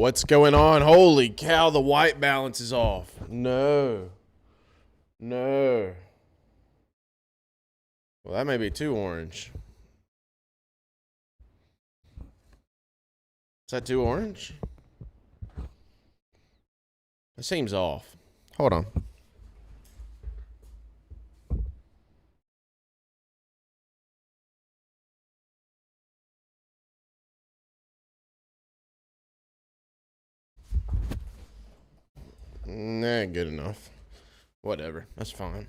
What's going on? Holy cow, the white balance is off. No. No. Well, that may be too orange. Is that too orange? It seems off. Hold on. Nah, good enough. Whatever. That's fine.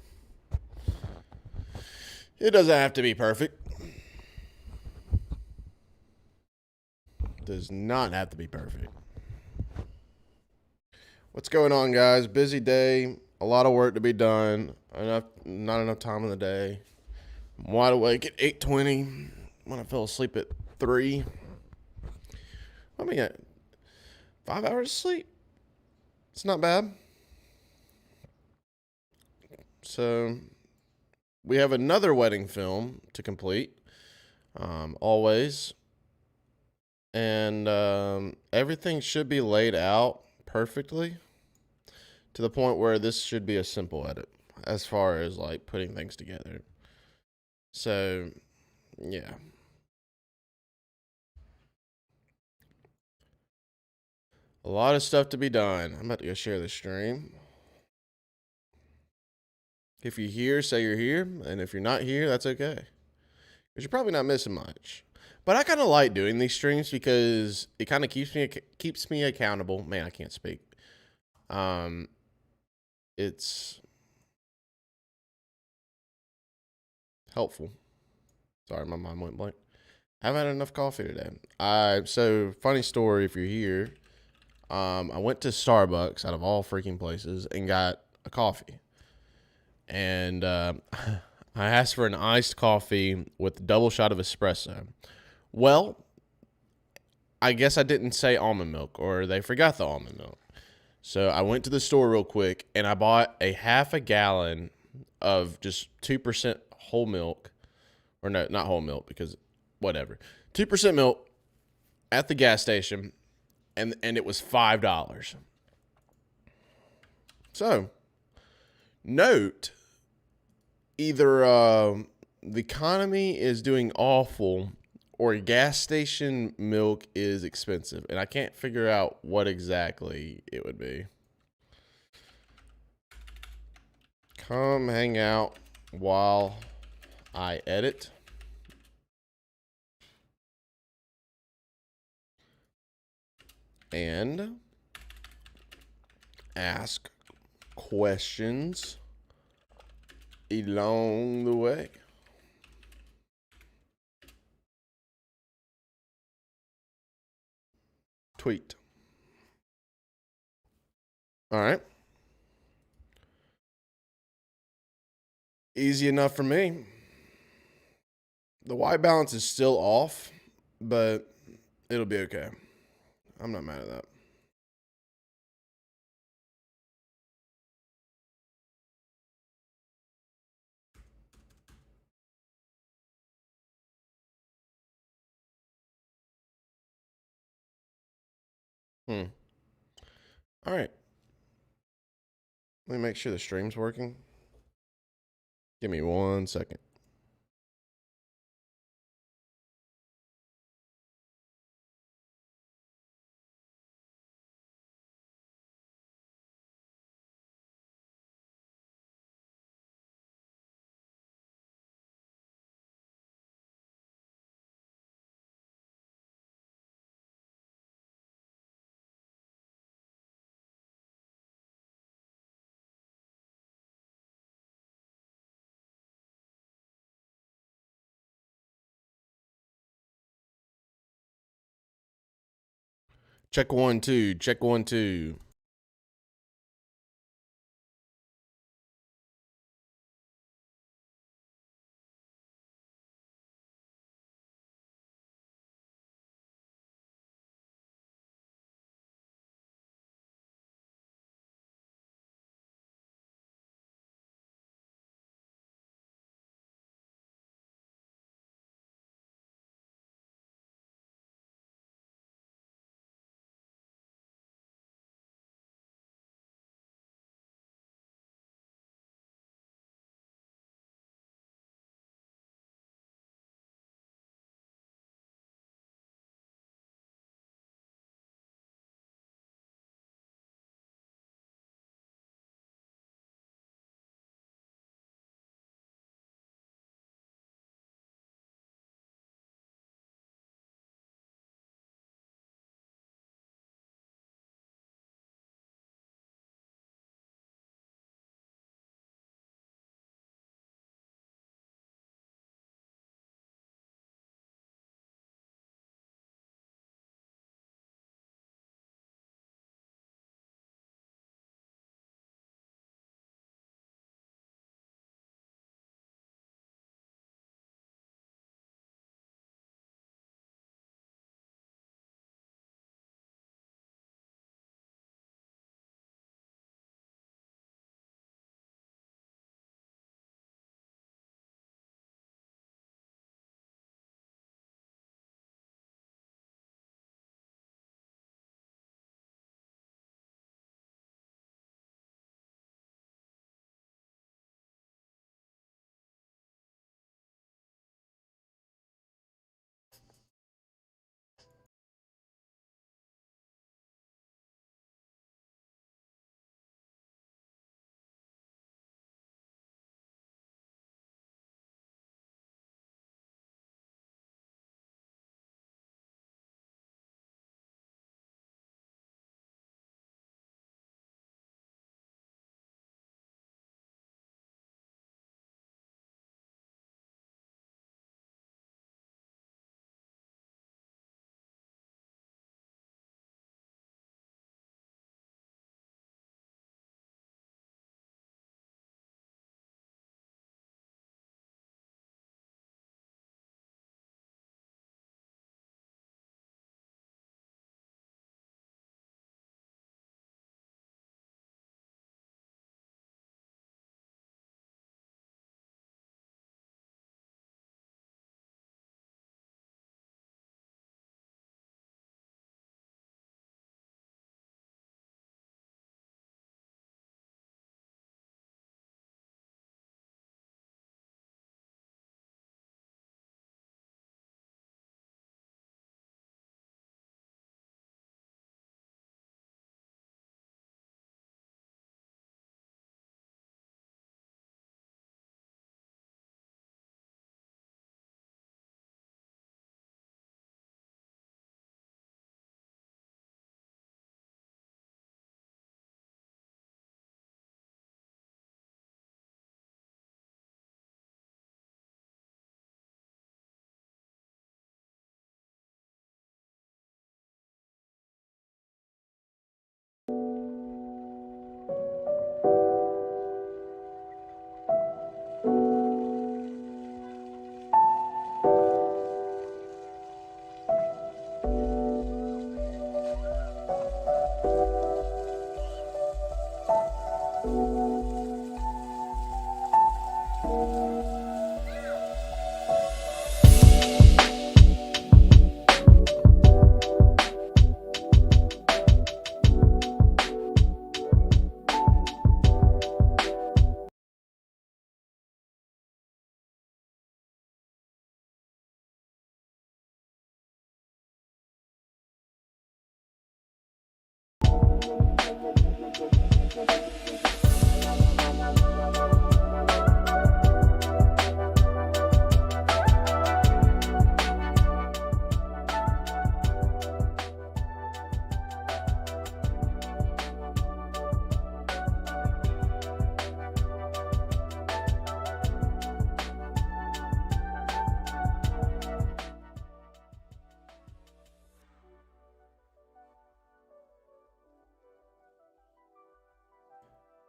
It doesn't have to be perfect. Does not have to be perfect. What's going on, guys? Busy day. A lot of work to be done. Not enough time in the day. I'm wide awake at 8:20 when I fell asleep at 3. I mean, 5 hours of sleep. It's not bad. So we have another wedding film to complete, always. And everything should be laid out perfectly to the point where this should be a simple edit as far as like putting things together. So, yeah. A lot of stuff to be done. I'm about to go share the stream. If you're here, say you're here. And if you're not here, that's okay. Because you're probably not missing much. But I kind of like doing these streams because it kind of keeps me accountable. Man, I can't speak. It's helpful. Sorry, my mind went blank. Haven't had enough coffee today. So funny story if you're here. I went to Starbucks out of all freaking places and got a coffee. And I asked for an iced coffee with a double shot of espresso. Well, I guess I didn't say almond milk, or they forgot the almond milk. So I went to the store real quick and I bought a half a gallon of just 2% whole milk. Or no, not whole milk because whatever. 2% milk at the gas station, and it was $5. So, note, either the economy is doing awful or gas station milk is expensive, and I can't figure out what exactly it would be. Come hang out while I edit. And ask questions along the way. Tweet. All right. Easy enough for me. The white balance is still off, but it'll be okay. I'm not mad at that. All right. Let me make sure the stream's working. Give me 1 second. Check 1, 2. Check 1, 2.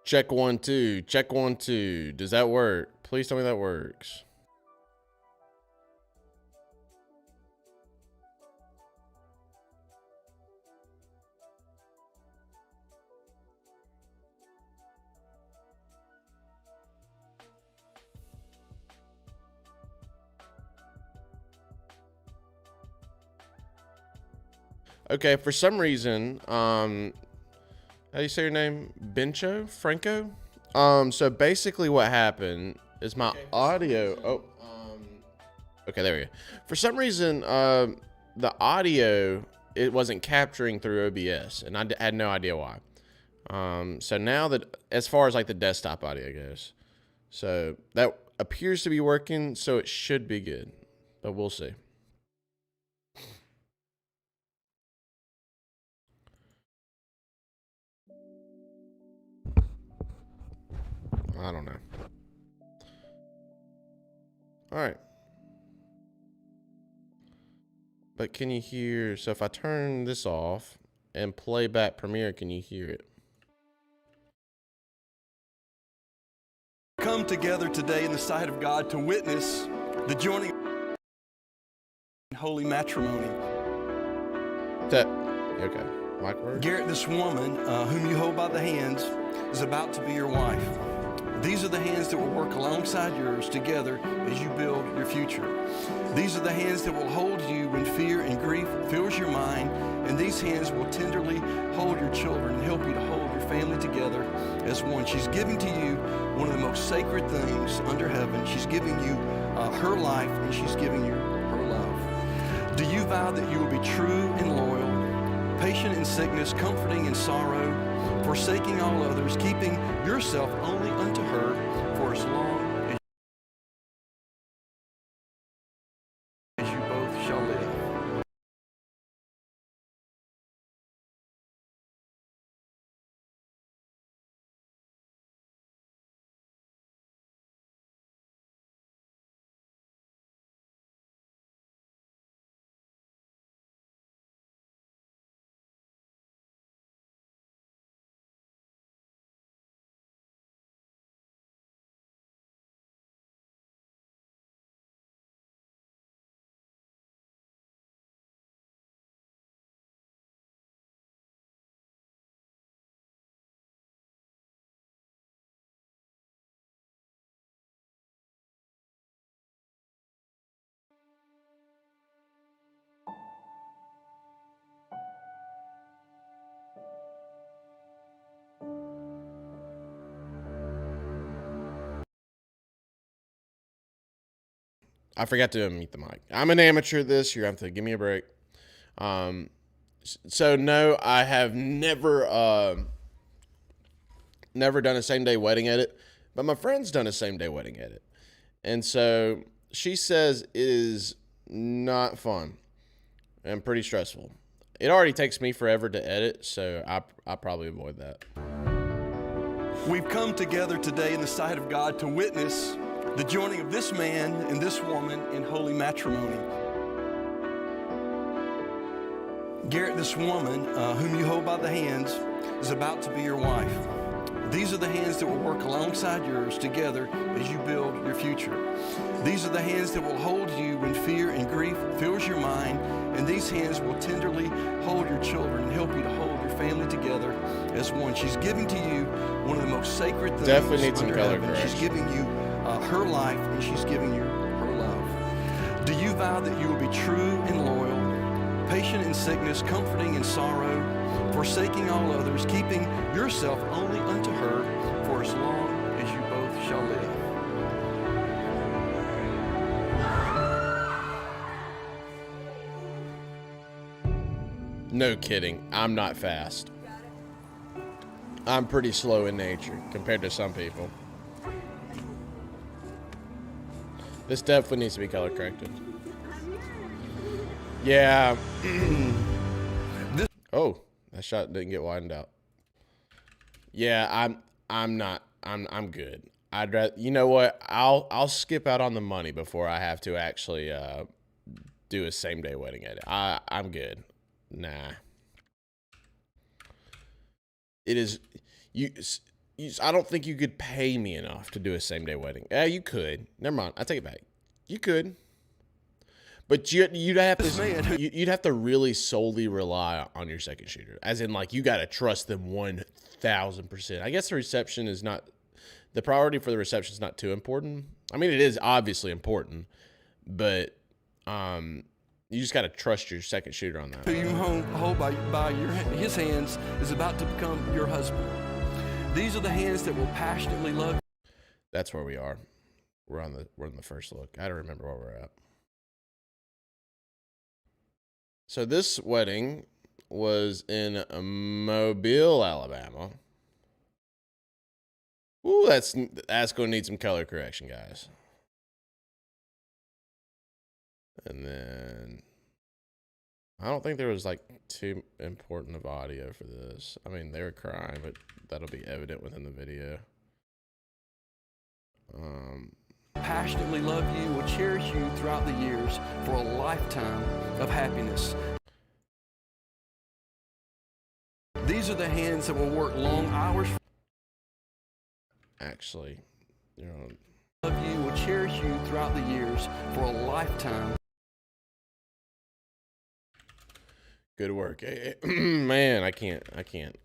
Check 1 2. Check 1 2. Does that work? Please tell me that works. Okay, for some reason, how do you say your name? Bencho? Franco? So basically what happened is my audio, okay, there we go. For some reason, the audio, it wasn't capturing through OBS, and I had no idea why. So now that, as far as like the desktop audio goes, so that appears to be working, so it should be good, but we'll see. I don't know. All right. But can you hear? So if I turn this off and play back Premiere, can you hear it? Come together today in the sight of God to witness the joining in holy matrimony. Okay. Like word? Garrett, this woman whom you hold by the hands is about to be your wife. These are the hands that will work alongside yours together as you build your future. These are the hands that will hold you when fear and grief fills your mind, and these hands will tenderly hold your children and help you to hold your family together as one. She's giving to you one of the most sacred things under heaven. She's giving you her life, and she's giving you her love. Do you vow that you will be true and loyal, patient in sickness, comforting in sorrow, forsaking all others, keeping yourself only unto her for as long as you both shall live? I forgot to unmute the mic. I'm an amateur at this. You have to give me a break. So no, I have never done a same day wedding edit, but my friend's done a same day wedding edit. And so she says it is not fun and pretty stressful. It already takes me forever to edit, so I probably avoid that. We've come together today in the sight of God to witness the joining of this man and this woman in holy matrimony. Garrett, this woman whom you hold by the hands is about to be your wife. These are the hands that will work alongside yours together as you build your future. These are the hands that will hold you when fear and grief fills your mind, and these hands will tenderly hold your children and help you to hold your family together as one. She's giving to you one of the most sacred things Definitely need some under color heaven. correction. She's giving you her life, and she's giving you her love. Do you vow that you will be true and loyal, patient in sickness, comforting in sorrow, forsaking all others, keeping yourself only unto her for as long as you both shall live? No kidding. I'm not fast. I'm pretty slow in nature compared to some people. This definitely needs to be color corrected. Yeah. Oh, that shot didn't get widened out. Yeah, I'm good. I'd rather, you know what? I'll skip out on the money before I have to actually do a same day wedding edit. I'm good. Nah. It is you. I don't think you could pay me enough to do a same day wedding. Yeah, you could. Never mind. I take it back. You could, but you'd have to you'd have to really solely rely on your second shooter, as in like you got to trust them 1000%. I guess the reception is not the priority for the reception is not too important. I mean, it is obviously important, but you just got to trust your second shooter on that. Who you hold by his hands is about to become your husband. These are the hands that will passionately love. That's where we are. We're in the first look. I don't remember where we're at. So this wedding was in Mobile, Alabama. Ooh, that's going to need some color correction, guys. And then I don't think there was like too important of audio for this. I mean, they were crying, but that'll be evident within the video. Passionately love you, will cherish you throughout the years for a lifetime of happiness. These are the hands that will work long hours. Actually, you know, love you, will cherish you throughout the years for a lifetime. Good work. Man, I can't. Ugh.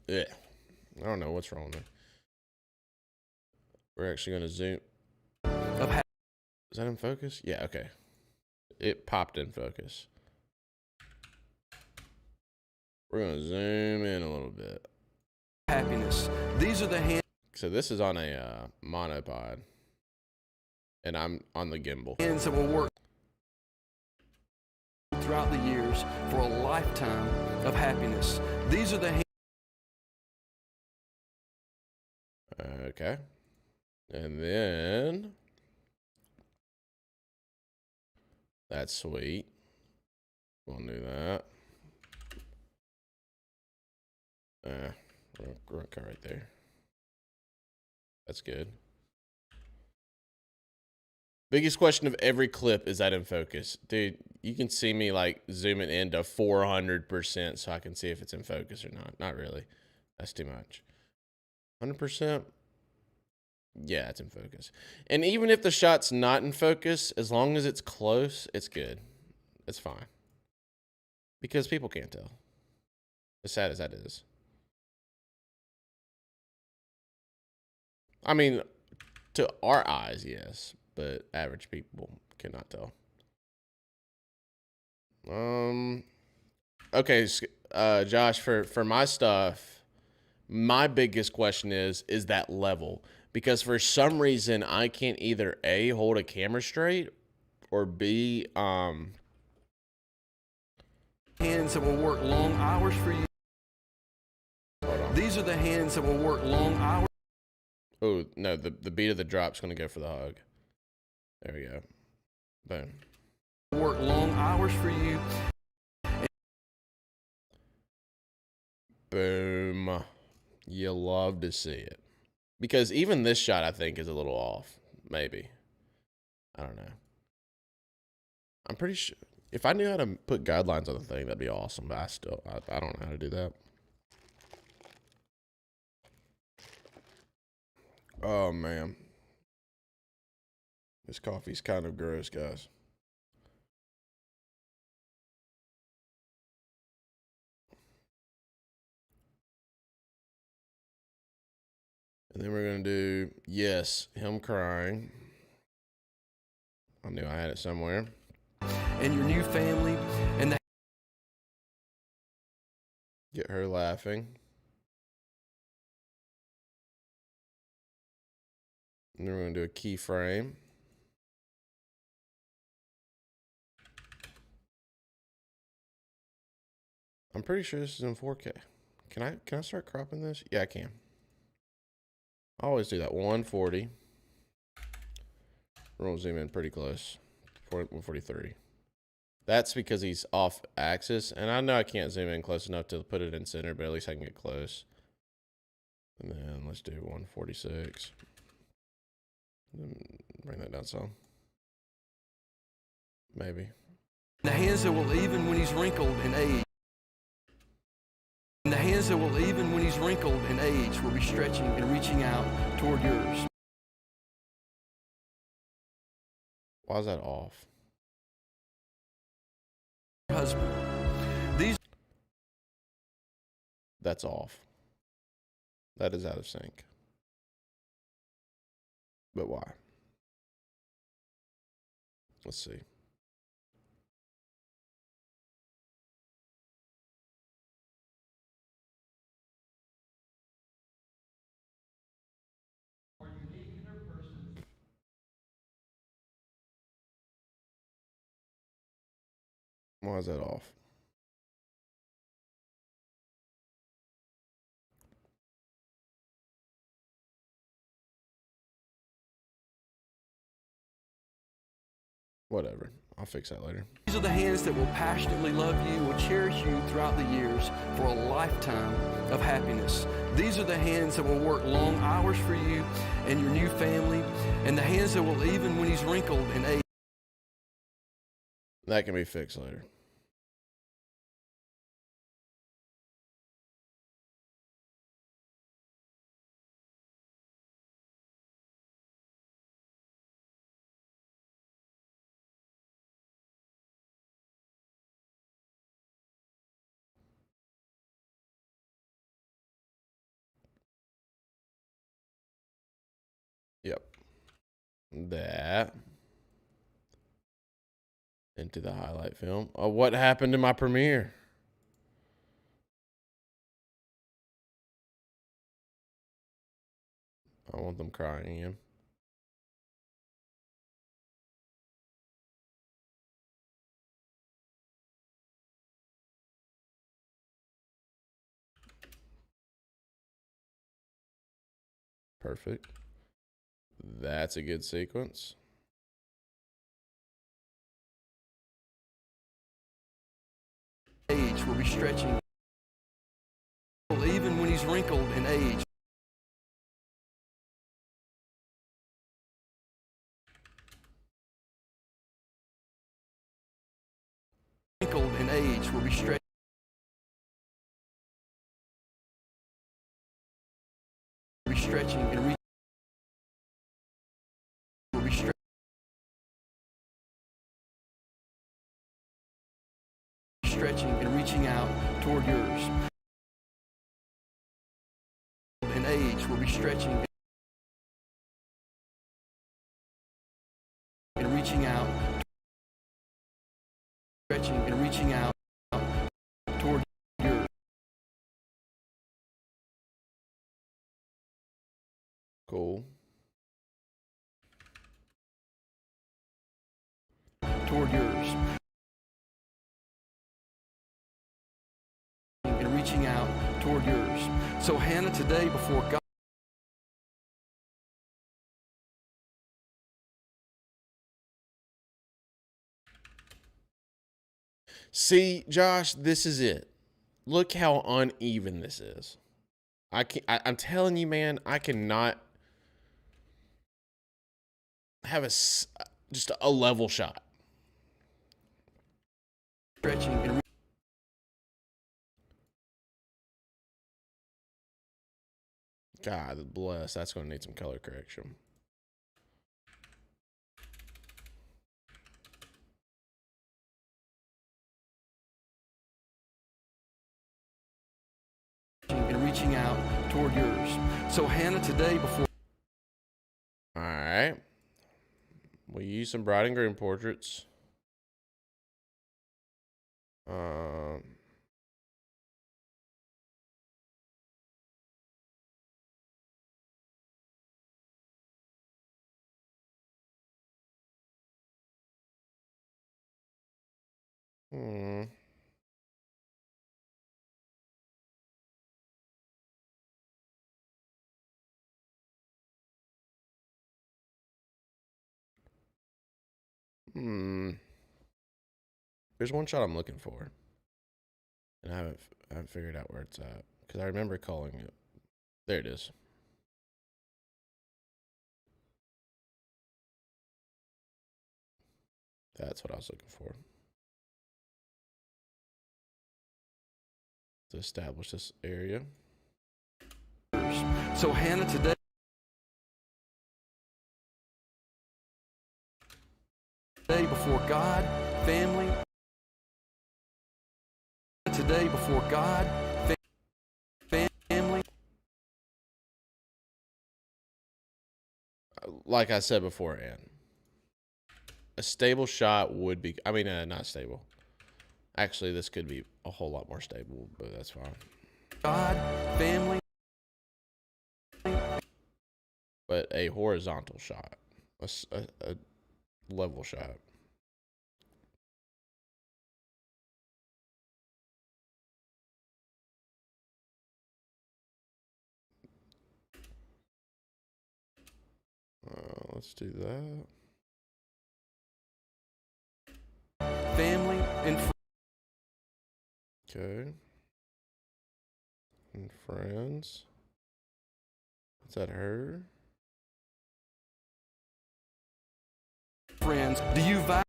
I don't know what's wrong with me. We're actually going to zoom. Is that in focus? Yeah, okay. It popped in focus. We're going to zoom in a little bit. Happiness. These are the hands. So this is on a monopod. And I'm on the gimbal. Hands that will work throughout the years for a lifetime of happiness. These are the hands. Okay. And then that's sweet. We'll do that. We're okay right there. That's good. Biggest question of every clip is that in focus. Dude, you can see me like zooming into 400% so I can see if it's in focus or not. Not really. That's too much. 100%? Yeah, it's in focus. And even if the shot's not in focus, as long as it's close, it's good. It's fine. Because people can't tell. As sad as that is. I mean, to our eyes, yes. But average people cannot tell. Okay, Josh, for my stuff, my biggest question is that level. Because for some reason, I can't either A, hold a camera straight, or B, hands that will work long hours for you. These are the hands that will work long hours. Oh, no, the beat of the drop's going to go for the hug. There we go. Boom. Work long hours for you. Boom. You love to see it. Because even this shot, I think, is a little off. Maybe. I don't know. I'm pretty sure. If I knew how to put guidelines on the thing, that'd be awesome. But I don't know how to do that. Oh, man. This coffee's kind of gross, guys. And then we're going to do, yes, him crying. I knew I had it somewhere. And your new family and the Get her laughing. And then we're going to do a keyframe. I'm pretty sure this is in 4K. Can I start cropping this? Yeah, I can. I always do that. 140. We're going to zoom in pretty close. 143. That's because he's off axis. And I know I can't zoom in close enough to put it in center, but at least I can get close. And then let's do 146. Bring that down some. Maybe. the hands that will even when he's wrinkled in age. And the hands that will even when he's wrinkled in age will be stretching and reaching out toward yours. Why is that off? Husband. That's off. That is out of sync. But why? Let's see. Why is that off? Whatever. I'll fix that later. These are the hands that will passionately love you, will cherish you throughout the years for a lifetime of happiness. These are the hands that will work long hours for you and your new family, and the hands that will even when he's wrinkled in age. That can be fixed later. Yep. That. Into the highlight film. Oh, what happened to my Premiere? I want them crying again. Perfect. That's a good sequence. Age will be stretching. Even when he's wrinkled in age. Wrinkled in age will be stretching. Stretching and reaching. Will be stretching and reaching out toward yours. And age will be stretching and reaching out. Stretching and reaching out toward yours. Cool. Toward yours. And reaching out toward yours. So Hannah, today before God. See, Josh, this is it. Look how uneven this is. I'm telling you, man, I cannot have just a level shot. Stretching and God bless. That's going to need some color correction. and reaching out toward yours. So Hannah, today before. All right. We use some bride and groom portraits. Hmm. Hmm. There's one shot I'm looking for, and I haven't figured out where it's at because I remember calling it. There it is. That's what I was looking for. To establish this area. So Hannah today before God, family. Today before God, family. Like I said beforehand, a stable shot would be. I mean, not stable. Actually, this could be a whole lot more stable, but that's fine. God, family. But a horizontal shot, a level shot. Let's do that. Family and okay. And friends. Is that her? Friends, do you vow?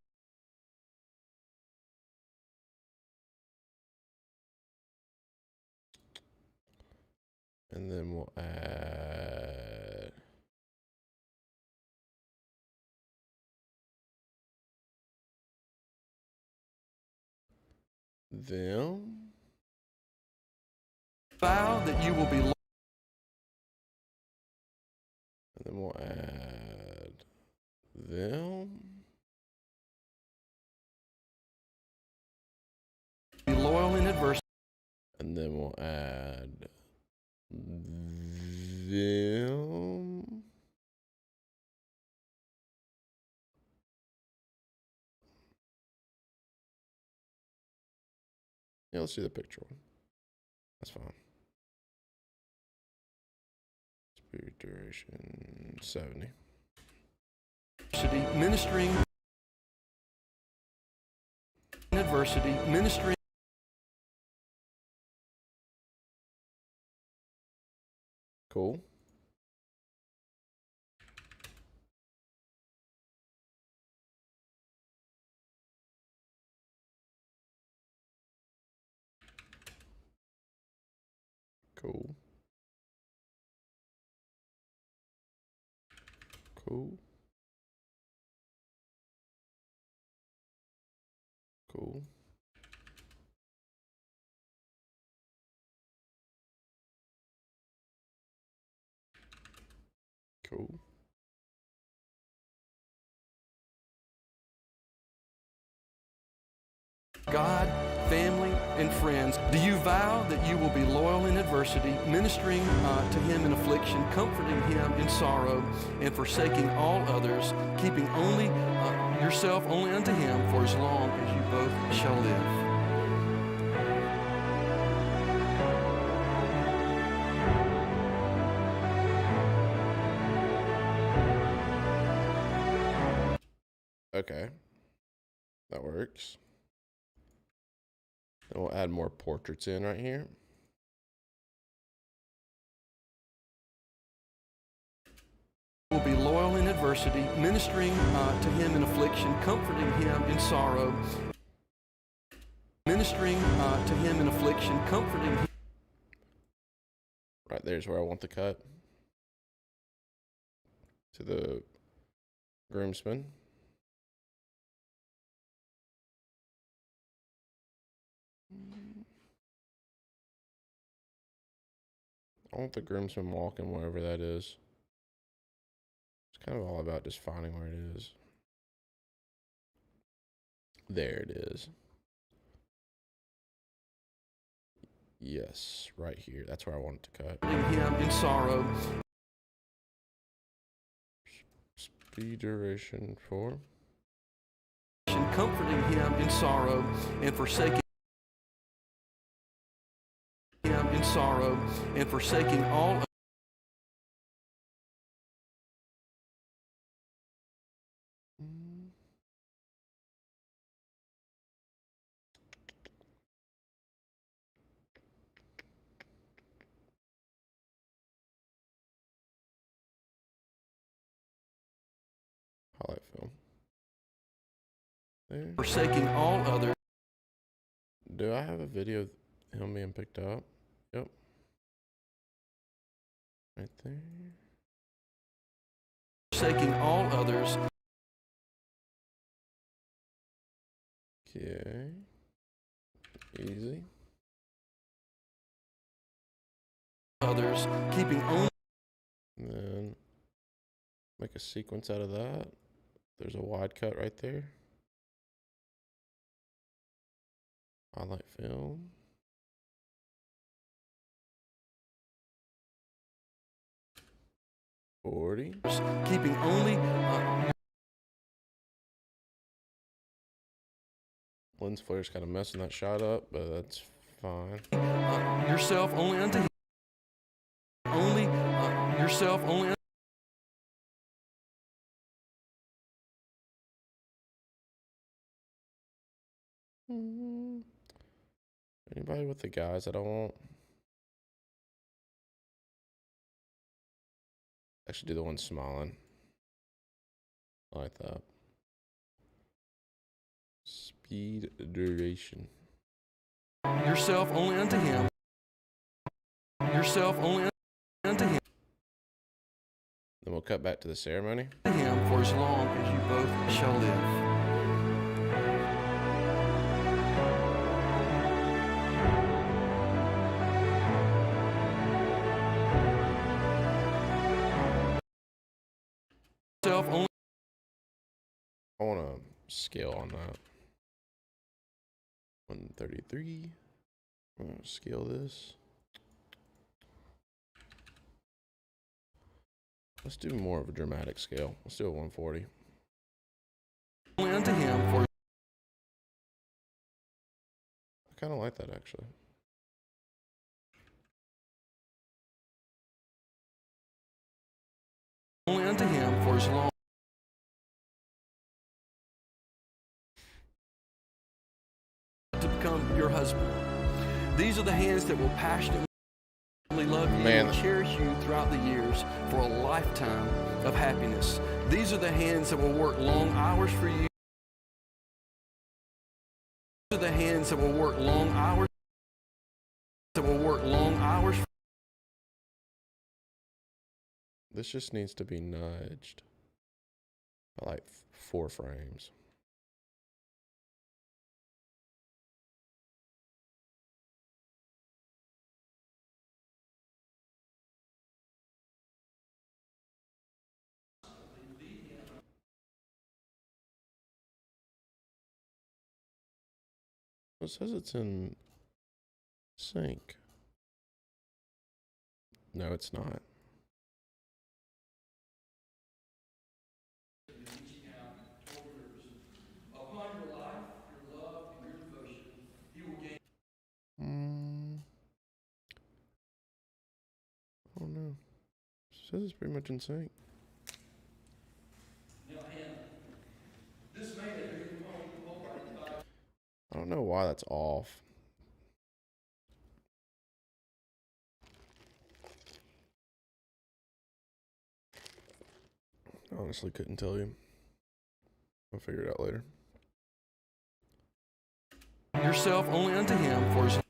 And then we'll add them. Vow that you will be. And then we'll add them. Be loyal in adversity. And then we'll add them. Yeah, let's do the picture one. That's fine. Spirit duration 70. Ministering in adversity, ministering. Cool. Cool. Cool. Cool. Cool. God, family, and friends, do you vow that you will be loyal in adversity, ministering to him in affliction, comforting him in sorrow, and forsaking all others, keeping only yourself only unto him for as long as you both shall live? Okay. That works. Then we'll add more portraits in right here. Will be loyal in adversity, ministering to him in affliction, comforting him in sorrow, ministering to him in affliction, comforting him. Right there's where I want the cut. To the groomsmen. I want the groomsman walking wherever that is. It's kind of all about just finding where it is. There it is. Yes, right here. That's where I want it to cut. Him in sorrow. Speed duration 4. Comforting him in sorrow and forsaking him in sorrow and forsaking all Highlight film. There. forsaking all other Do I have a video of him being picked up? Yep. Right there. forsaking all others. Okay. Easy. Others keeping only And then make a sequence out of that. There's a wide cut right there. Highlight film. keeping only Lens flare's kind of messing that shot up, but that's fine. yourself only unto him. Only yourself only. Anybody with the guys that I want? Actually, do the one smiling. I like that. Speed duration. Yourself only unto him. Yourself only unto him. Then we'll cut back to the ceremony. To him for as long as you both shall live. Only. I want to scale on that. 133. I'm going to scale this. Let's do more of a dramatic scale. Let's do a 140. Only unto him for. I kind of like that actually. Only unto him for as long. To become your husband. These are the hands that will passionately love you and cherish you throughout the years for a lifetime of happiness. These are the hands that will work long hours for you. These are the hands that will work long hours. That will work long hours. This just needs to be nudged by like 4 frames. It says it's in sync. No, it's not. I don't know. It says it's pretty much in sync. I don't know why that's off. I honestly couldn't tell you. I'll figure it out later. Yourself only unto him for as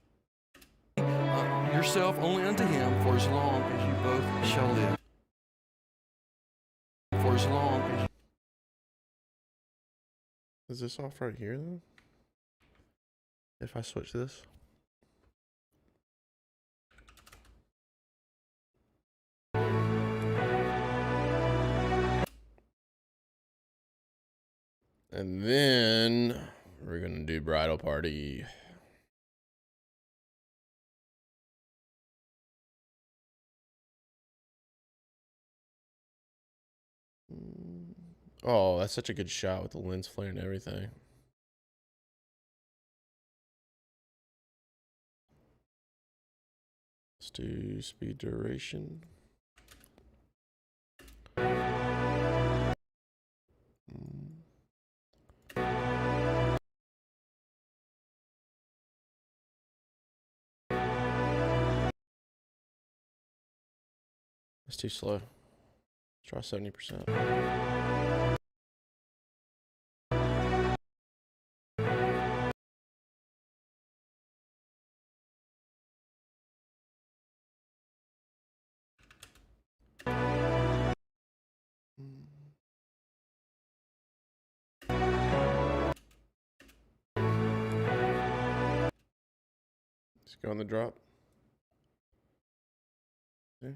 yourself only unto him for as long as you both shall live. For as long as you. Is this off right here though? If I switch this? And then We're gonna do bridal party. Oh, that's such a good shot with the lens flare and everything. Let's do speed duration. That's too slow. Try 70%. Let's go on the drop. Yeah.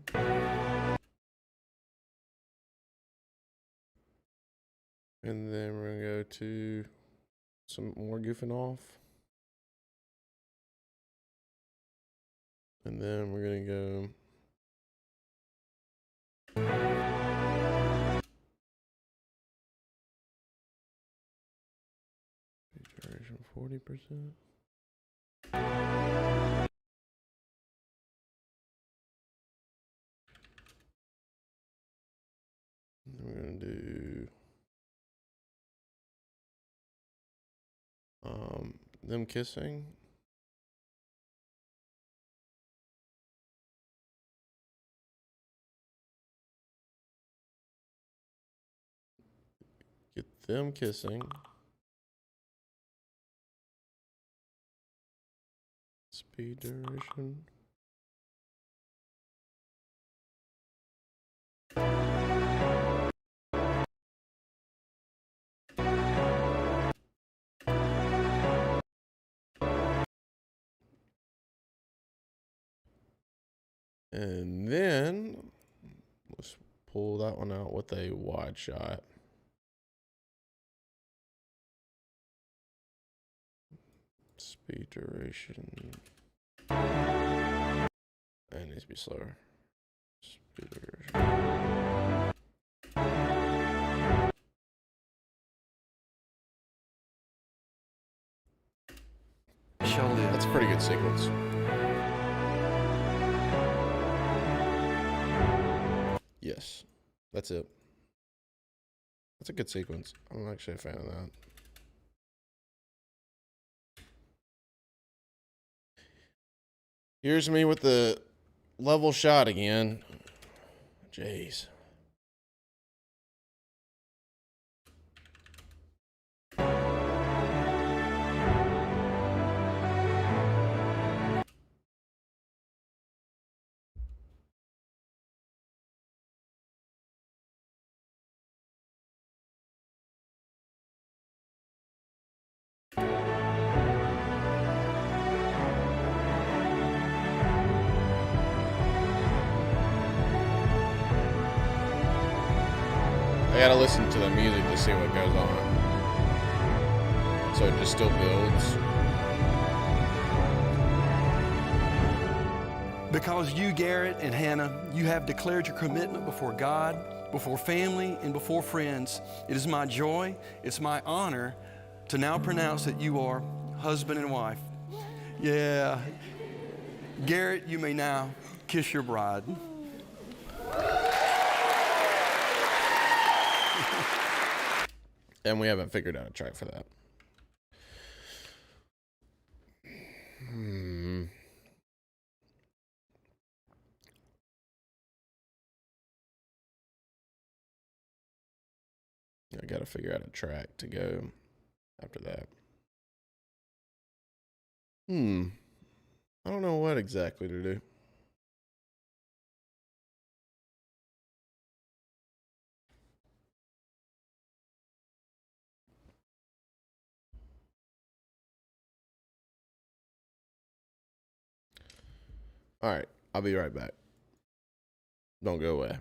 And then we're gonna go to some more goofing off. And then we're gonna go duration 40%. And then we're gonna do them kissing. Get them kissing. Speed duration. And then let's pull that one out with a wide shot. Speed duration. It needs to be slower. Speed duration. That's a pretty good sequence. Yes, that's it. That's a good sequence. I'm actually a fan of that. Here's me with the level shot again. Jeez. I gotta listen to the music to see what goes on. So it just still builds. Because you, Garrett and Hannah, you have declared your commitment before God, before family, and before friends. It is my joy, it's my honor to now pronounce that you are husband and wife. Yeah. Garrett, you may now kiss your bride. And we haven't figured out a track for that. I gotta figure out a track to go after that. I don't know what exactly to do. All right, I'll be right back. Don't go away.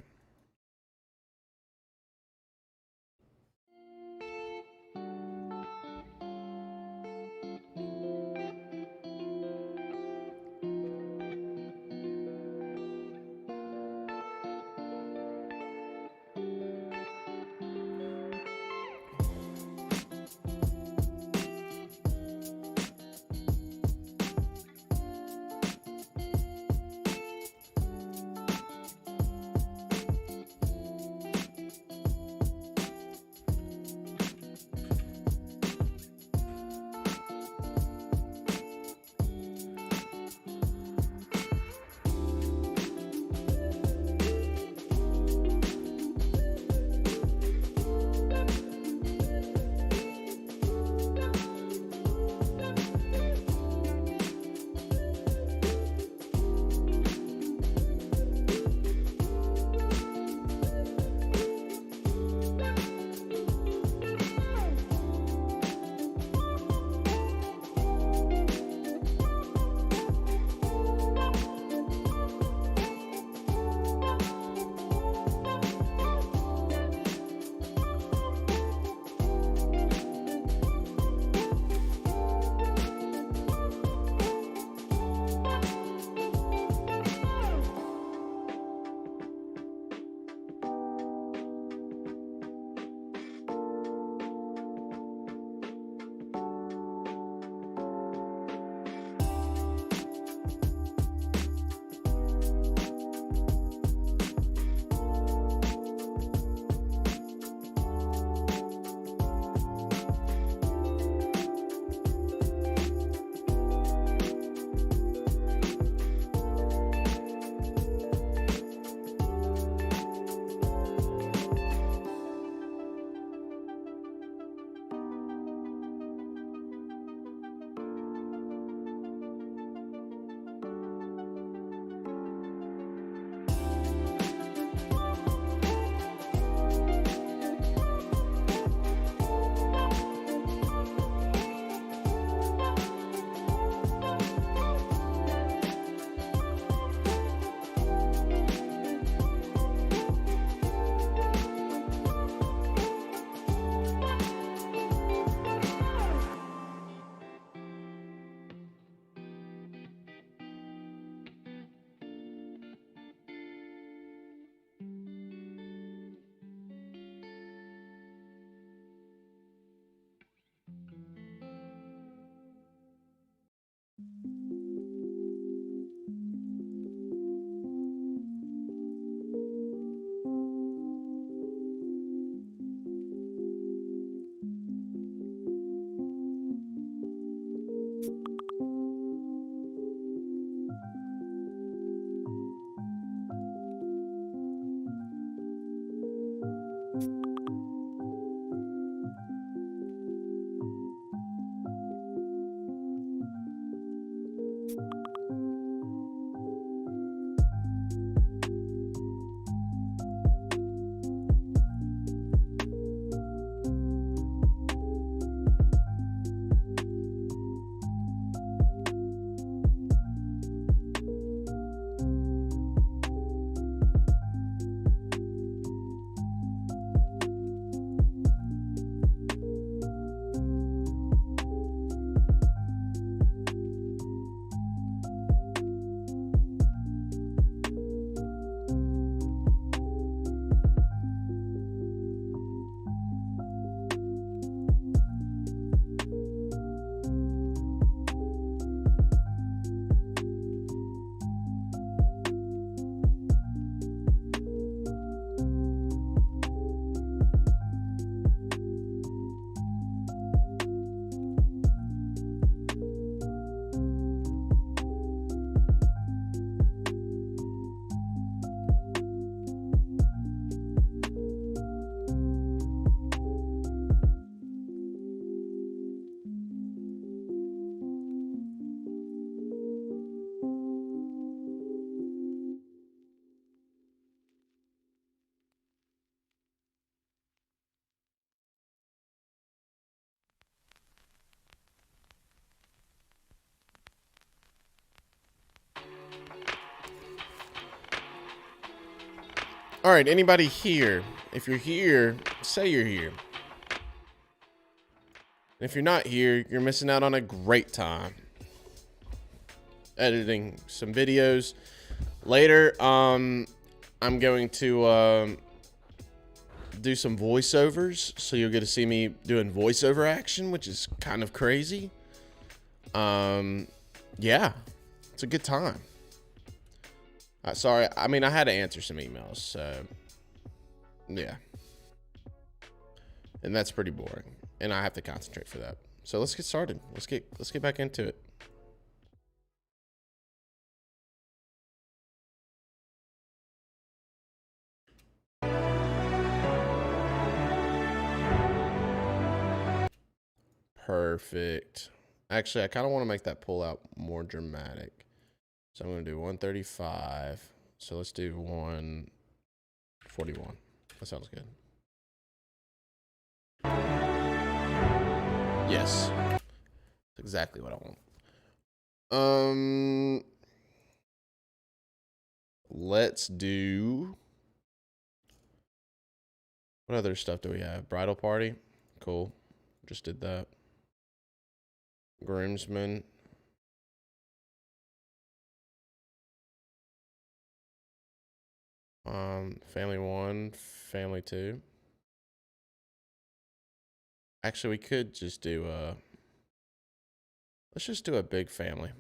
All right, anybody here? If you're here, say you're here. If you're not here, you're missing out on a great time. Editing some videos. Later, I'm going to do some voiceovers, so you'll get to see me doing voiceover action, which is kind of crazy. Yeah, it's a good time. Sorry, I mean, I had to answer some emails, so yeah. And that's pretty boring, and I have to concentrate for that. So let's get started. Let's get back into it. Perfect. Actually, I kind of want to make that pull out more dramatic. So I'm going to do 135. So let's do 141. That sounds good. Yes. That's exactly what I want. Let's do... What other stuff do we have? Bridal party. Cool. Just did that. Groomsmen. Family 1, family 2. Actually, we could just do let's just do a big family.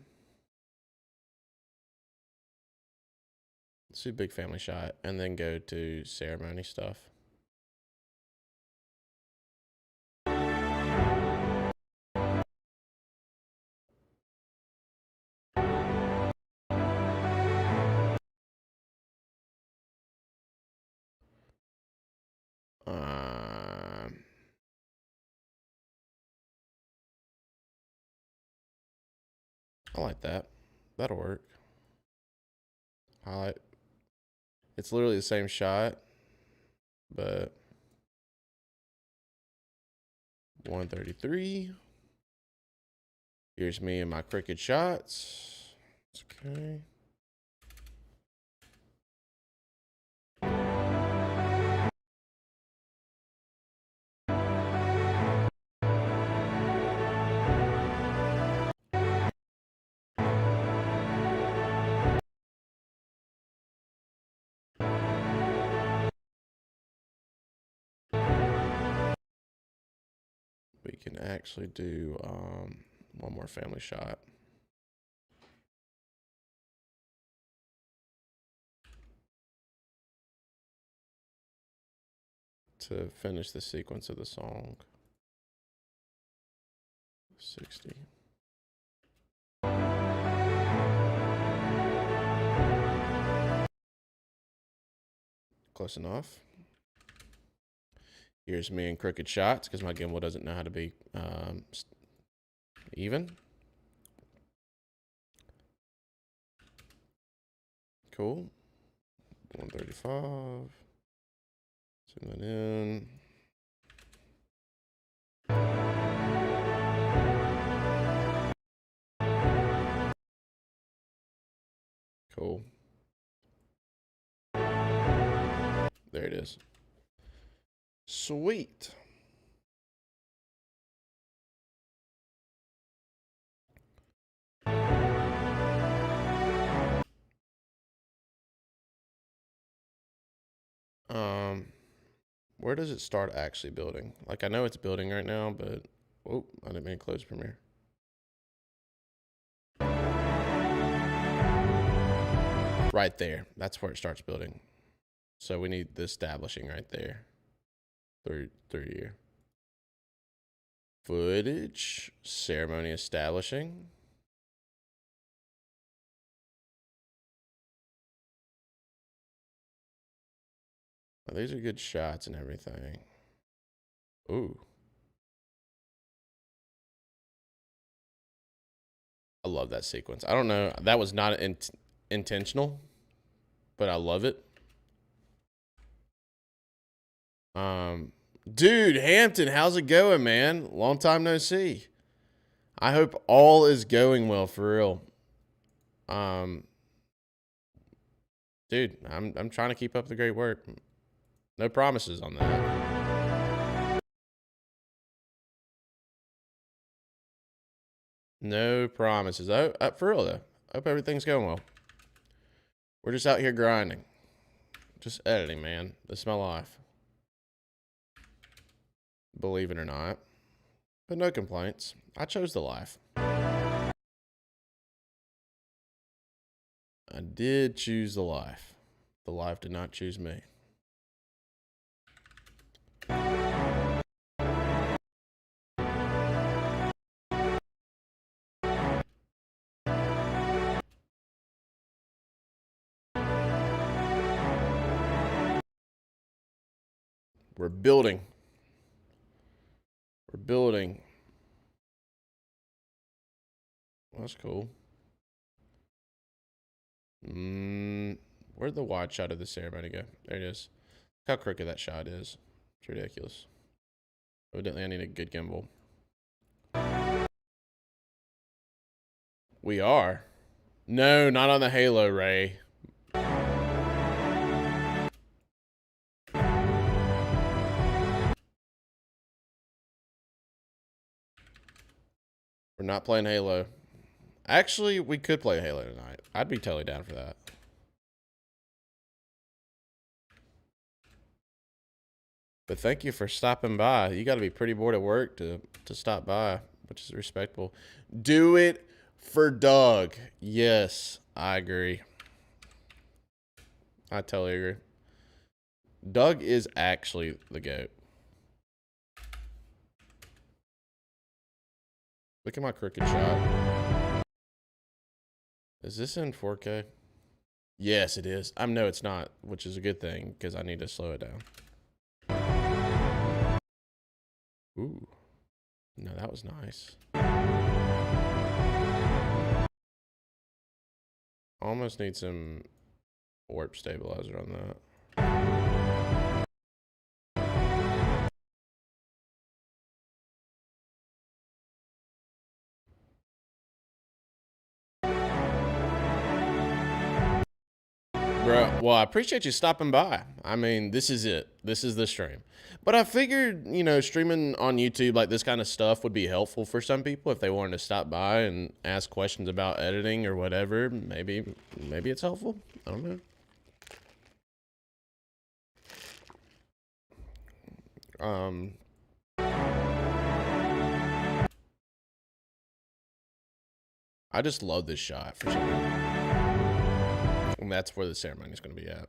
Let's do big family shot and then go to ceremony stuff. I like that. That'll work. Highlight. It's literally the same shot, but 133. Here's me and my crooked shots. Okay. We can actually do one more family shot. To finish the sequence of the song. 60. Close enough. Here's me in crooked shots because my gimbal doesn't know how to be even. Cool. 135. Zoom that in. Cool. There it is. Sweet. Where does it start actually building? Like, I know it's building right now, but oh, I didn't mean to close Premiere. Right there. That's where it starts building. So we need the establishing right there. Third year. Footage. Ceremony establishing. Oh, these are good shots and everything. Ooh. I love that sequence. I don't know. That was not intentional, but I love it. Dude, Hampton, how's it going, man? Long time no see. I hope all is going well for real. Dude, I'm trying to keep up the great work. No promises on that. No promises. Oh, for real though. Hope everything's going well. We're just out here grinding. Just editing, man. This is my life. Believe it or not. But no complaints. I chose the life. I did choose the life. The life did not choose me. We're building. We're building. Well, that's cool. Where'd the wide shot of the ceremony go? There it is. Look how crooked that shot is. It's ridiculous. Evidently, I need a good gimbal. We are. No, not on the Halo, Ray. We're not playing Halo. Actually, we could play Halo tonight. I'd be totally down for that. But thank you for stopping by. You got to be pretty bored at work to stop by, which is respectable. Do it for Doug. Yes, I agree. I totally agree. Doug is actually the GOAT. Look at my crooked shot. Is this in 4K? Yes, it is. No, it's not, which is a good thing because I need to slow it down. Ooh. No, that was nice. Almost need some warp stabilizer on that. Bro, well, I appreciate you stopping by. I mean, this is it. This is the stream. But I figured, you know, streaming on YouTube like this kind of stuff would be helpful for some people if they wanted to stop by and ask questions about editing or whatever. Maybe it's helpful. I don't know. I just love this shot for some reason. And that's where the ceremony is going to be at.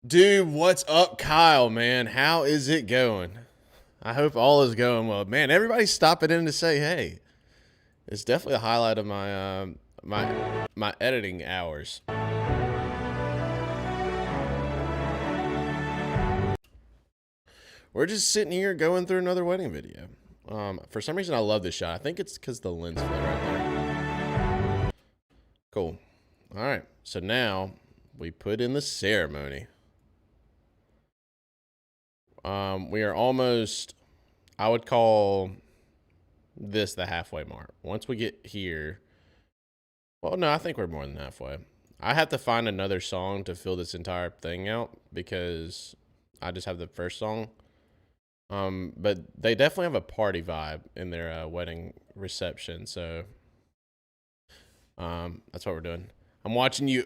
Dude, what's up, Kyle, man? How is it going? I hope all is going well. Man, everybody's stopping in to say hey. It's definitely a highlight of my my editing hours. We're just sitting here going through another wedding video. For some reason, I love this shot. I think it's because the lens flare right there. Cool. All right. So now we put in the ceremony. We are almost, I would call this the halfway mark. Once we get here, well, no, I think we're more than halfway. I have to find another song to fill this entire thing out because I just have the first song. But they definitely have a party vibe in their wedding reception, so that's what we're doing. I'm watching you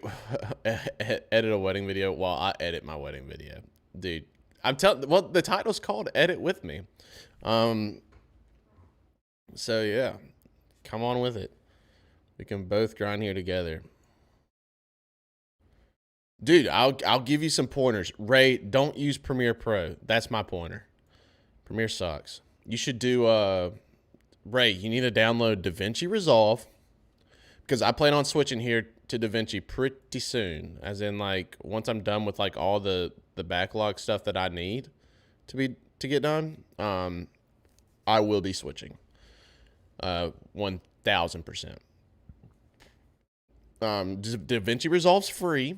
edit a wedding video while I edit my wedding video. Dude, I'm telling, well, the title's called Edit With Me. So yeah, come on with it. We can both grind here together. Dude, I'll give you some pointers. Ray, don't use Premiere Pro. That's my pointer. Premiere sucks. You should do Ray, you need to download DaVinci Resolve because I plan on switching here to DaVinci pretty soon. As in, like, once I'm done with like all the backlog stuff that I need to get done, I will be switching. 1000%. DaVinci Resolve's free.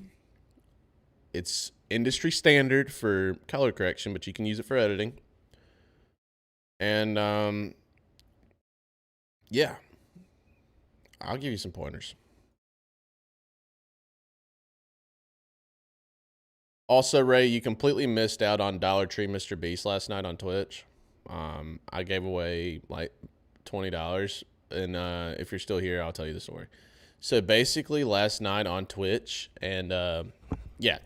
It's industry standard for color correction, but you can use it for editing. And yeah, I'll give you some pointers. Also, Ray, you completely missed out on Dollar Tree Mr. Beast last night on Twitch. I gave away like $20, and if you're still here, I'll tell you the story. So basically, last night on Twitch, and yeah,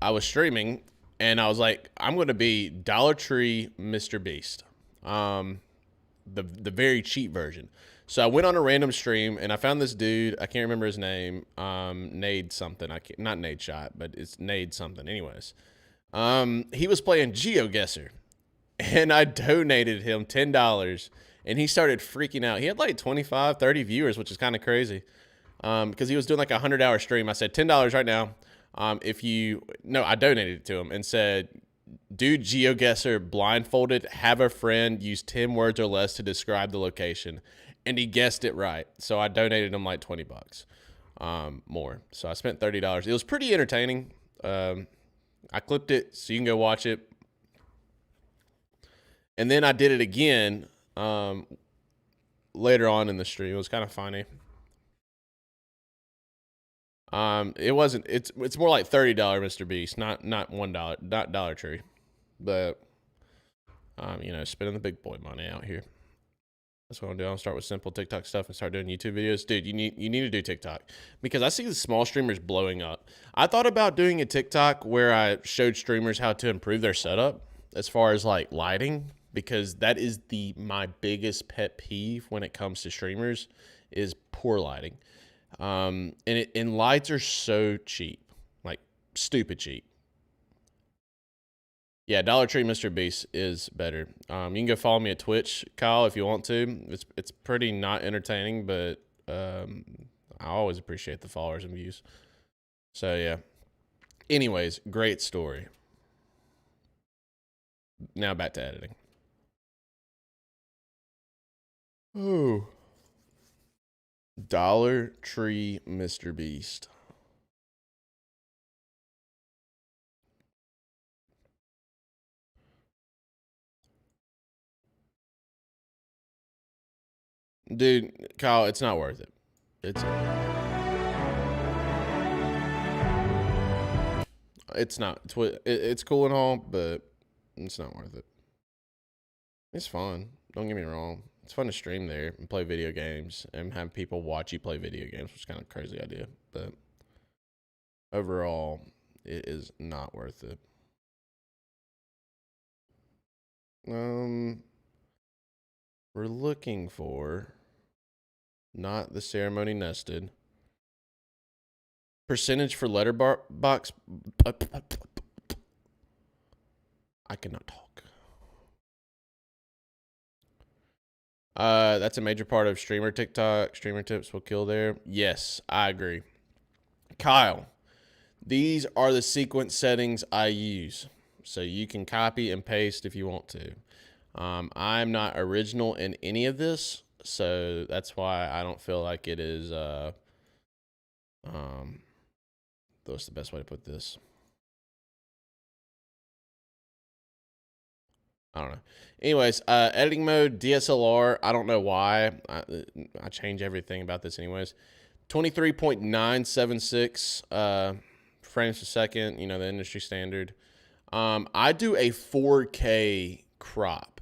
I was streaming, and I was like, I'm going to be Dollar Tree Mr. Beast, the very cheap version. So I went on a random stream, and I found this dude. I can't remember his name. Nade something. Not Nade Shot, but it's Nade something. Anyways, he was playing GeoGuessr, and I donated him $10, and he started freaking out. He had like 25, 30 viewers, which is kind of crazy. Because he was doing like a 100-hour stream. I said $10 right now. I donated it to him and said, do GeoGuessr blindfolded, have a friend, use 10 words or less to describe the location. And he guessed it right. So I donated him like $20 more. So I spent $30. It was pretty entertaining. I clipped it so you can go watch it. And then I did it again later on in the stream. It was kind of funny. It wasn't. It's more like $30 Mr. Beast, not $1, not Dollar Tree, but spending the big boy money out here. That's what I'm doing. I'll start with simple TikTok stuff and start doing YouTube videos. Dude, you need to do TikTok because I see the small streamers blowing up. I thought about doing a TikTok where I showed streamers how to improve their setup as far as like lighting, because that is my biggest pet peeve when it comes to streamers is poor lighting. And lights are so cheap, like stupid cheap. Yeah, Dollar Tree Mr. Beast is better. You can go follow me at Twitch, Kyle, if you want to. It's pretty not entertaining, but I always appreciate the followers and views. So yeah. Anyways, great story. Now back to editing. Oh. Dollar Tree Mr. Beast. Dude, Kyle, it's not worth it. It's not. It's cool and all, but it's not worth it. It's fun. Don't get me wrong. It's fun to stream there and play video games and have people watch you play video games, which is kind of a crazy idea. But overall, it is not worth it. We're looking for not the ceremony nested. Percentage for letterbox. I cannot talk. That's a major part of streamer TikTok. Streamer tips will kill there. Yes, I agree. Kyle, these are the sequence settings I use. So you can copy and paste if you want to. I'm not original in any of this, so that's why I don't feel like it is, what's the best way to put this? I don't know. Anyways, editing mode, DSLR, I don't know why. I change everything about this anyways. 23.976 frames per second, the industry standard. I do a 4K crop,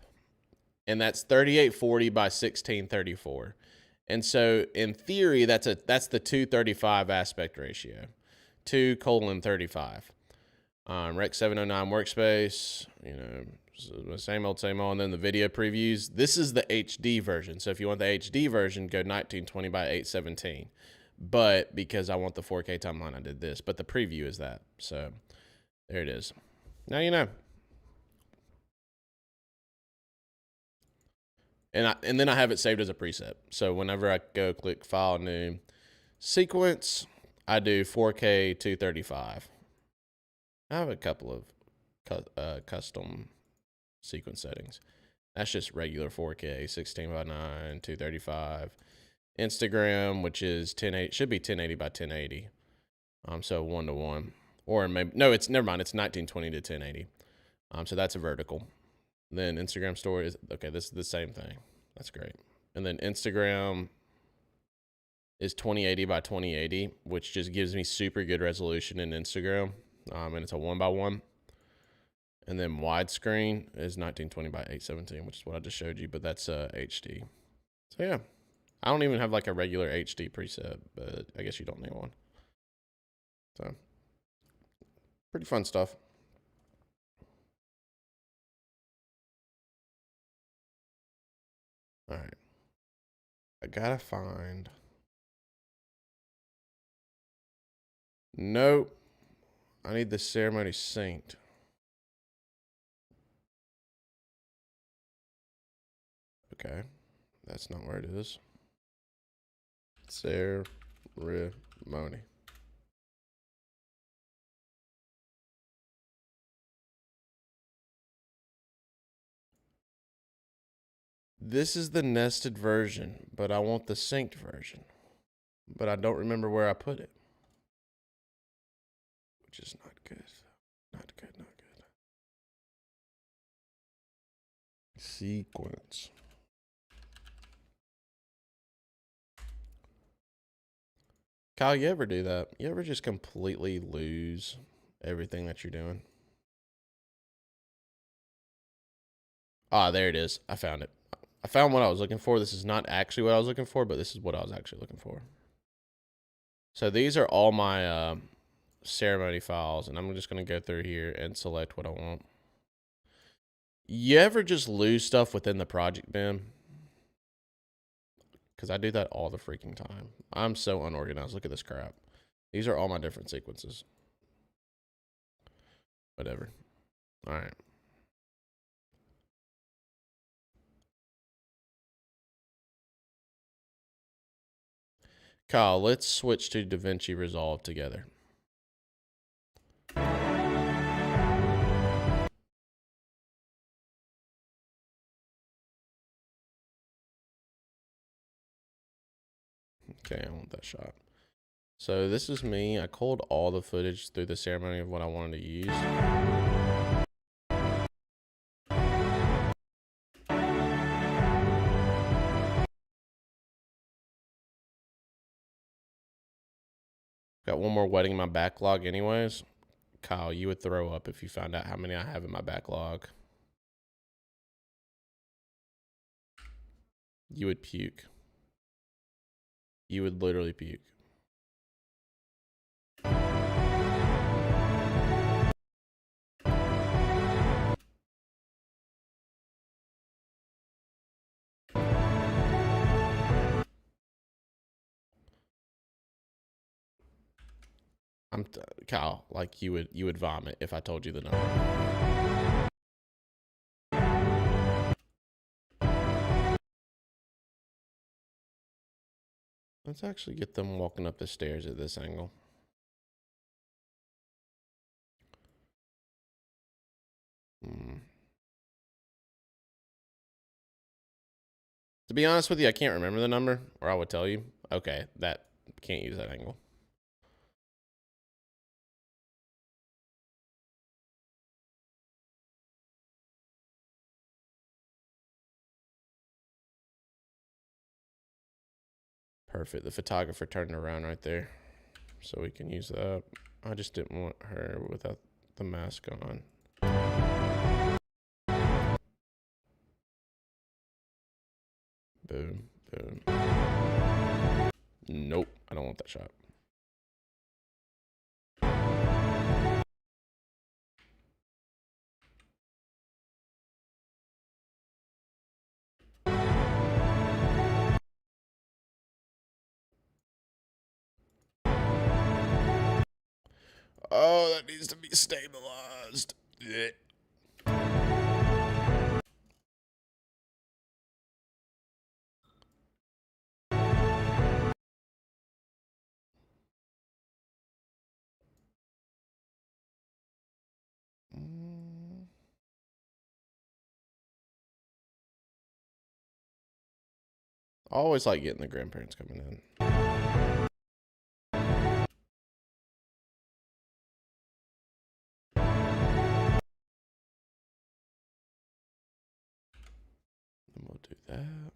and that's 3840 by 1634. And so in theory, that's the 235 aspect ratio, 2:35. Rec 709 workspace, same old, and then the video previews. This is the HD version. So if you want the HD version, go 1920 by 817. But because I want the 4K timeline, I did this. But the preview is that. So there it is. Now you know. And then I have it saved as a preset. So whenever I go click File, New, Sequence, I do 4K 235. I have a couple of custom sequence settings. That's just regular 4K 16 by 9 235. Instagram, which is 1080, should be 1080 by 1080. So 1:1, or maybe no, it's never mind. It's 1920 to 1080. So that's a vertical. Then Instagram story is okay. This is the same thing. That's great. And then Instagram is 2080 by 2080, which just gives me super good resolution in Instagram. And it's a 1x1. And then widescreen is 1920 by 817, which is what I just showed you, but that's HD. So yeah, I don't even have like a regular HD preset, but I guess you don't need one. So pretty fun stuff. All right, I gotta find. Nope, I need the ceremony synced. Okay, that's not where it is. Ceremony. This is the nested version, but I want the synced version. But I don't remember where I put it. Which is not good. Not good, not good. Sequence. Kyle, you ever do that? You ever just completely lose everything that you're doing? Ah, there it is. I found it. I found what I was looking for. This is not actually what I was looking for, but this is what I was actually looking for. So these are all my ceremony files, and I'm just going to go through here and select what I want. You ever just lose stuff within the project bin? Because I do that all the freaking time. I'm so unorganized. Look at this crap. These are all my different sequences. Whatever. All right. Kyle, let's switch to DaVinci Resolve together. Okay, I want that shot. So this is me. I culled all the footage through the ceremony of what I wanted to use. Got one more wedding in my backlog anyways. Kyle, you would throw up if you found out how many I have in my backlog. You would puke. You would literally puke. Kyle, like you would vomit if I told you the number. Let's actually get them walking up the stairs at this angle. To be honest with you, I can't remember the number, or I would tell you. Okay, that can't use that angle. Perfect. The photographer turned around right there, so we can use that. I just didn't want her without the mask on. Boom, boom. Nope, I don't want that shot. Oh, that needs to be stabilized. Yeah. I always like getting the grandparents coming in. Then we'll do that.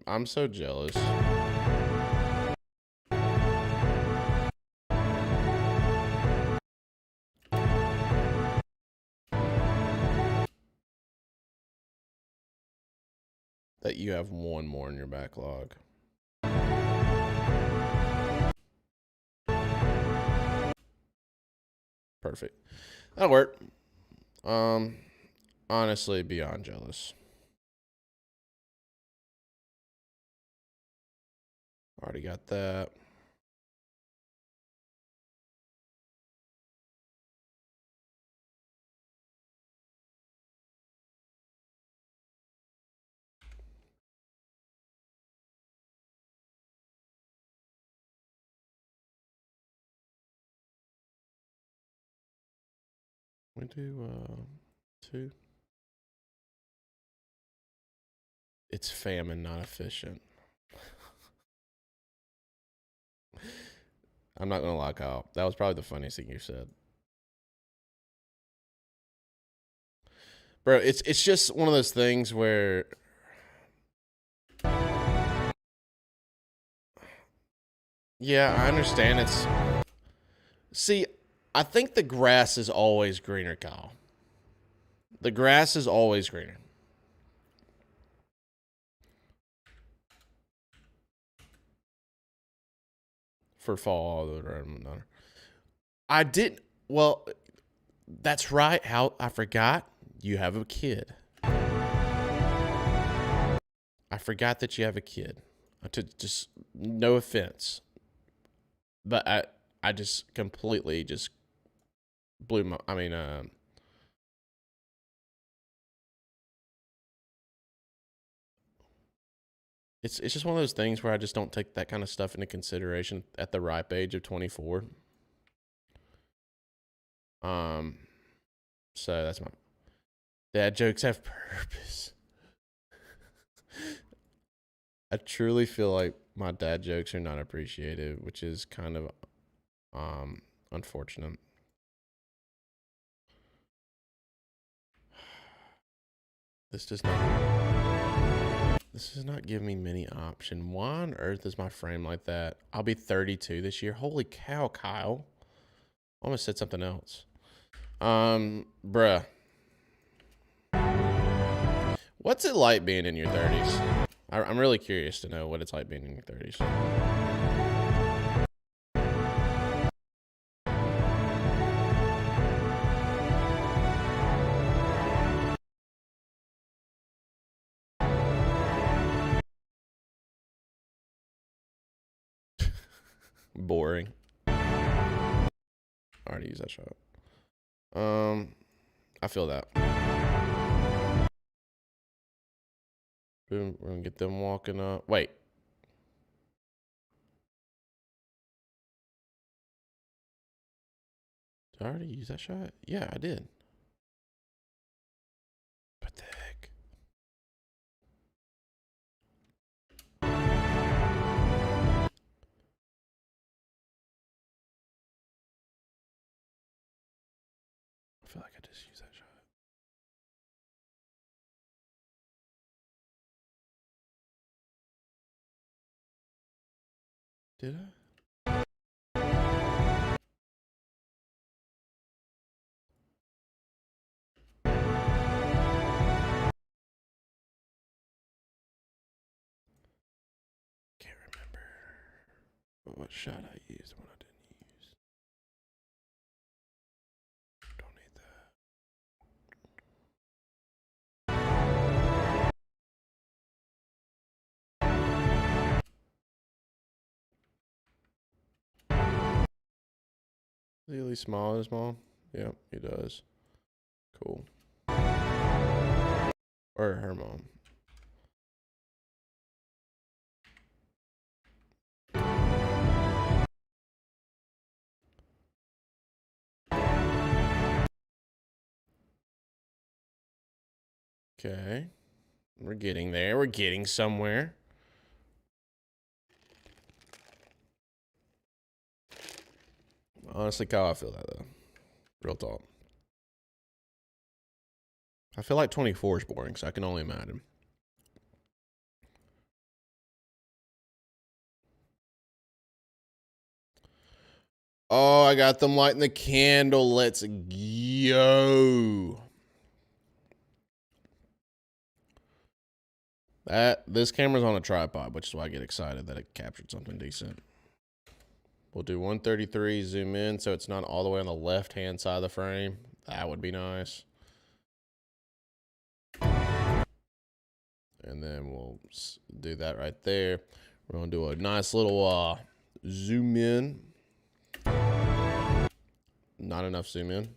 I'm so jealous. That you have one more in your backlog. Perfect. That'll work. Honestly, beyond jealous. Already got that. We do 2. It's famine, not efficient. I'm not gonna lie, Kyle. That was probably the funniest thing you said. Bro, it's just one of those things where yeah, I understand it's see, I think the grass is always greener, Kyle. The grass is always greener. For fall, I didn't. Well, that's right. How I forgot you have a kid. I forgot that you have a kid. To just no offense, but I just completely just blew my. I mean, it's just one of those things where I just don't take that kind of stuff into consideration at the ripe age of 24. So that's my dad jokes have purpose. I truly feel like my dad jokes are not appreciated, which is kind of unfortunate. This does not give me many option. Why on earth is my frame like that? I'll be 32 this year. Holy cow, Kyle. I almost said something else. Bruh. What's it like being in your 30s? I'm really curious to know what it's like being in your 30s. Boring. I already used that shot. I feel that. Boom, we're gonna get them walking up. Wait. Did I already use that shot? Yeah, I did. What the heck? I feel like I just used that shot. Did I? Can't remember what shot I used and what I didn't use. Don't need that. Is he at least small as mom? Yep, he does. Cool. Or her mom. Okay. We're getting there. We're getting somewhere. Honestly, Kyle, I feel that though. Real talk. I feel like 24 is boring, so I can only imagine. Oh, I got them lighting the candle. Let's go. This camera's on a tripod, which is why I get excited that it captured something decent. We'll do 133, zoom in so it's not all the way on the left-hand side of the frame. That would be nice. And then we'll do that right there. We're gonna do a nice little zoom in. Not enough zoom in.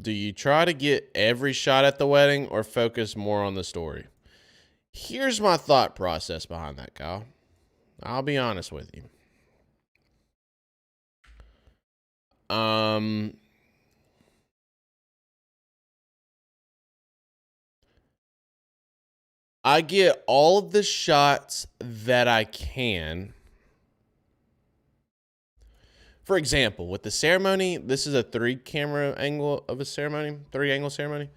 Do you try to get every shot at the wedding or focus more on the story? Here's my thought process behind that, Kyle. I'll be honest with you. I get all of the shots that I can. For example, with the ceremony, this is a 3-camera angle of a ceremony, 3-angle ceremony.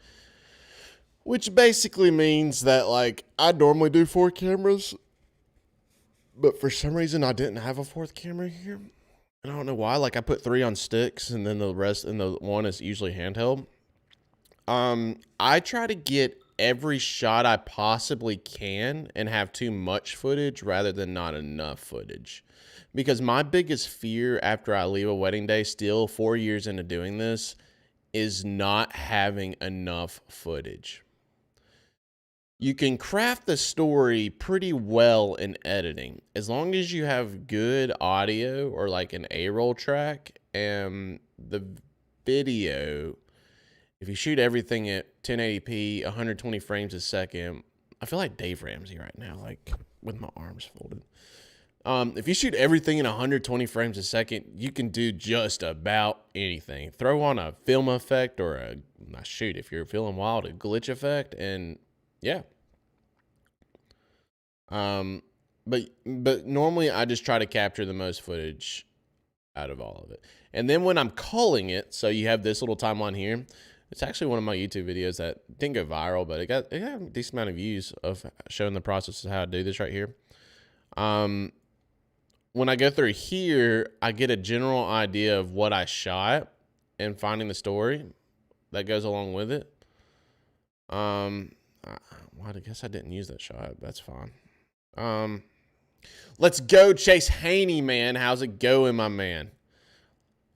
Which basically means that, like, I normally do 4 cameras, but for some reason I didn't have a 4th camera here. And I don't know why. Like, I put 3 on sticks, and then the rest, and the one is usually handheld. I try to get every shot I possibly can and have too much footage rather than not enough footage. Because my biggest fear after I leave a wedding day, still 4 years into doing this, is not having enough footage. You can craft the story pretty well in editing as long as you have good audio or like an A-roll track, and the video, if you shoot everything at 1080p, 120 frames a second, I feel like Dave Ramsey right now, like with my arms folded. If you shoot everything in 120 frames a second, you can do just about anything. Throw on a film effect or if you're feeling wild, a glitch effect, and yeah. But normally I just try to capture the most footage out of all of it. And then when I'm culling it, so you have this little timeline here. It's actually one of my YouTube videos that didn't go viral, but it got a decent amount of views of showing the process of how to do this right here. When I go through here, I get a general idea of what I shot and finding the story that goes along with it. Well, I guess I didn't use that shot. That's fine. Let's go, Chase Haney, man. How's it going, my man?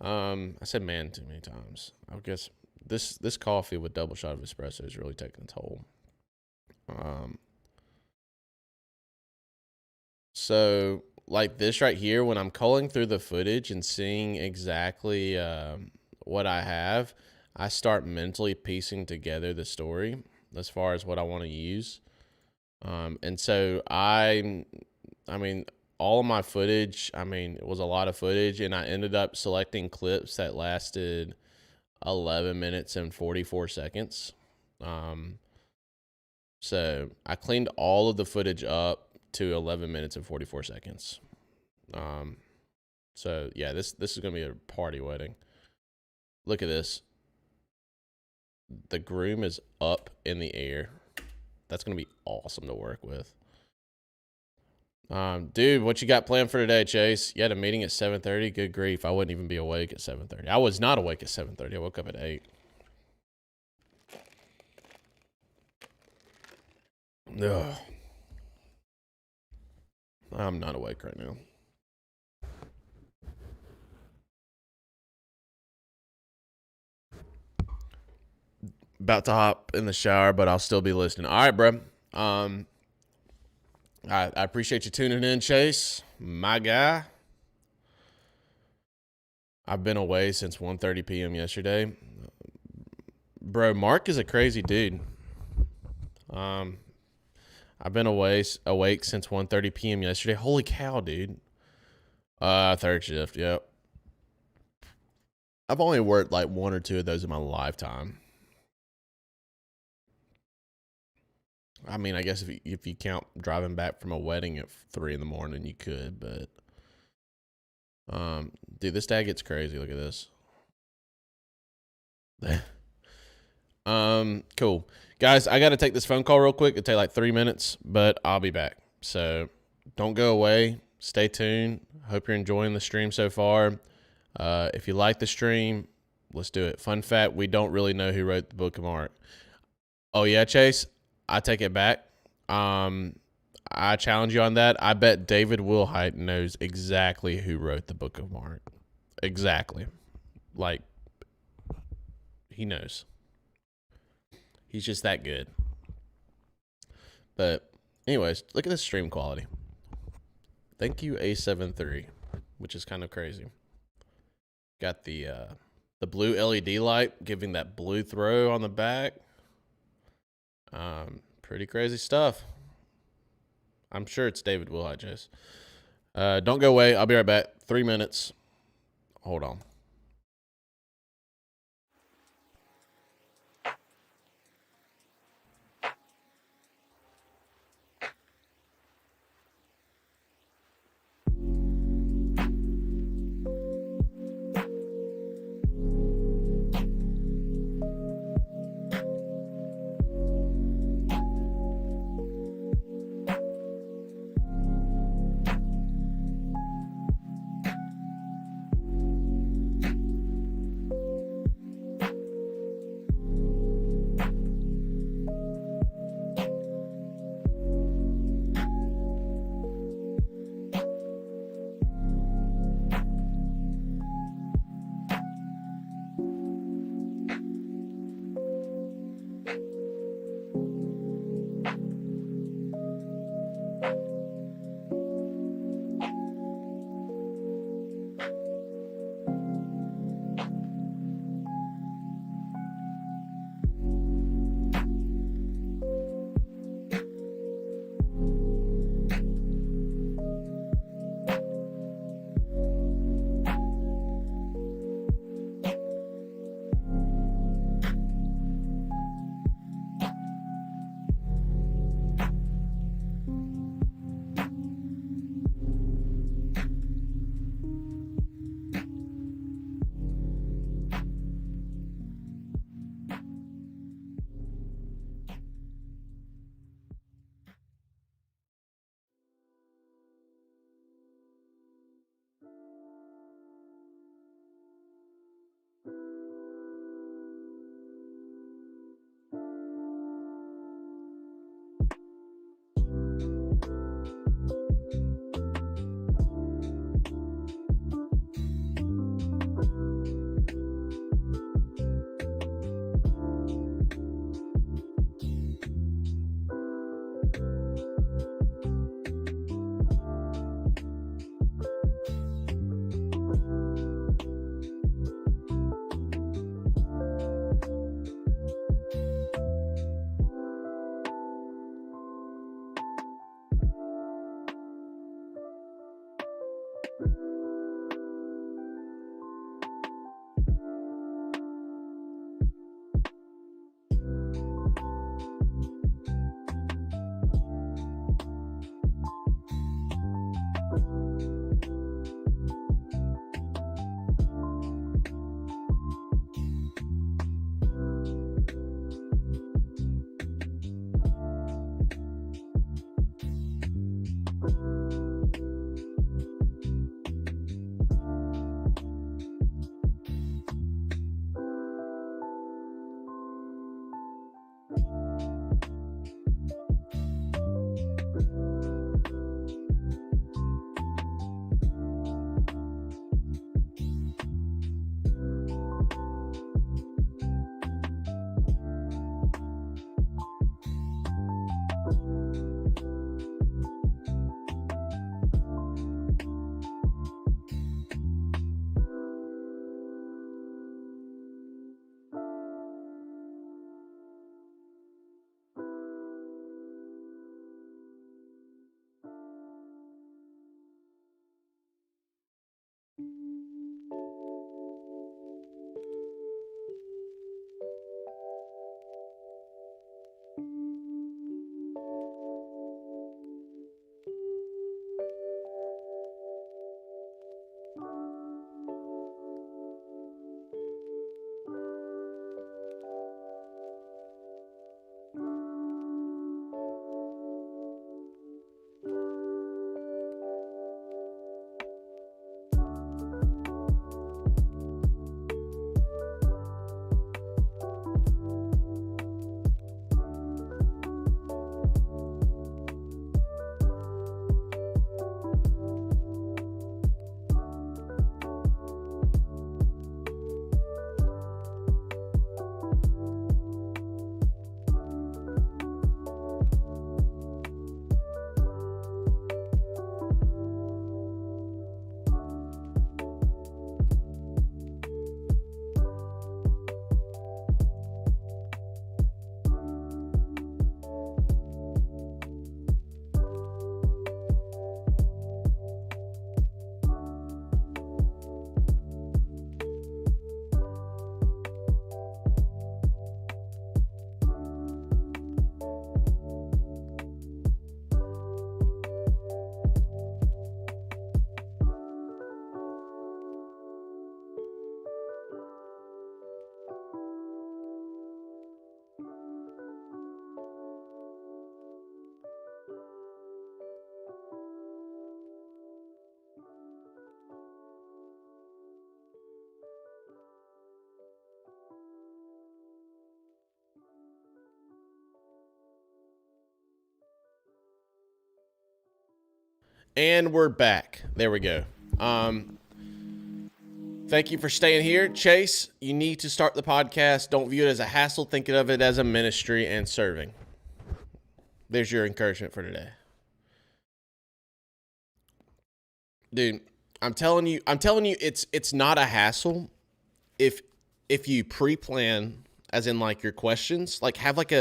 I said man too many times. I guess this coffee with double shot of espresso is really taking a toll. So like this right here, when I'm culling through the footage and seeing exactly what I have, I start mentally piecing together the story as far as what I want to use. And so I mean, all of my footage, it was a lot of footage, and I ended up selecting clips that lasted 11 minutes and 44 seconds. So I cleaned all of the footage up to 11 minutes and 44 seconds. So yeah, this is going to be a party wedding. Look at this. The groom is up in the air. That's going to be awesome to work with. Dude, what you got planned for today, Chase? You had a meeting at 7:30? Good grief, I wouldn't even be awake at 7:30. I was not awake at 7:30. I woke up at 8. Ugh. I'm not awake right now. About to hop in the shower, but I'll still be listening. All right, bro. I appreciate you tuning in, Chase, my guy. I've been away since 1:30 p.m. yesterday. Bro, Mark is a crazy dude. I've been awake since 1:30 p.m. yesterday. Holy cow, dude. Third shift, yep. I've only worked like 1 or 2 of those in my lifetime. I guess if you count driving back from a wedding at 3 in the morning, you could, but Dude, this tag gets crazy. Look at this. Cool. Guys, I got to take this phone call real quick. It'll take like 3 minutes, but I'll be back. So don't go away. Stay tuned. Hope you're enjoying the stream so far. If you like the stream, let's do it. Fun fact, we don't really know who wrote the Book of Mark. Oh, yeah, Chase, I take it back. I challenge you on that. I bet David Wilhite knows exactly who wrote the Book of Mark. Exactly. Like, he knows. He's just that good. But anyways, look at this stream quality. Thank you, A73, which is kind of crazy. Got the blue LED light giving that blue throw on the back. Pretty crazy stuff. I'm sure it's David Wilhite, Jess. Don't go away. I'll be right back. 3 minutes. Hold on. And we're back. There we go. Thank you for staying here. Chase, you need to start the podcast. Don't view it as a hassle. Think of it as a ministry and serving. There's your encouragement for today. Dude, I'm telling you, it's not a hassle if you pre-plan, as in like your questions, like have like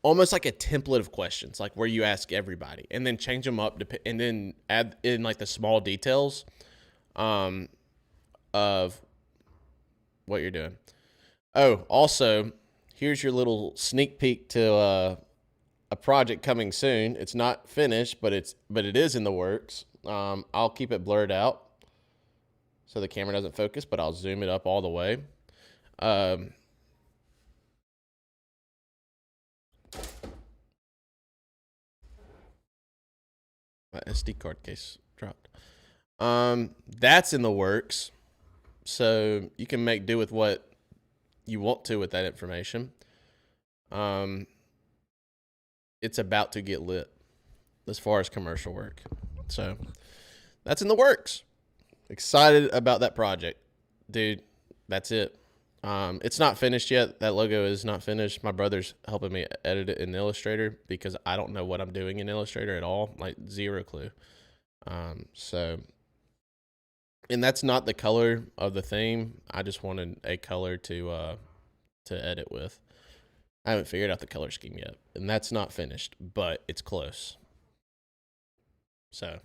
almost like a template of questions, like where you ask everybody and then change them up and then add in like the small details of what you're doing. Oh, also, here's your little sneak peek to a project coming soon. It's not finished, but it is in the works. I'll keep it blurred out so the camera doesn't focus, but I'll zoom it up all the way. My SD card case dropped. That's in the works, so you can make do with what you want to with that information. It's about to get lit as far as commercial work, so that's in the works. Excited about that project, dude. That's it. It's not finished yet. That logo is not finished. My brother's helping me edit it in Illustrator because I don't know what I'm doing in Illustrator at all. Like zero clue. And that's not the color of the theme. I just wanted a color to edit with. I haven't figured out the color scheme yet, and that's not finished, but it's close. So,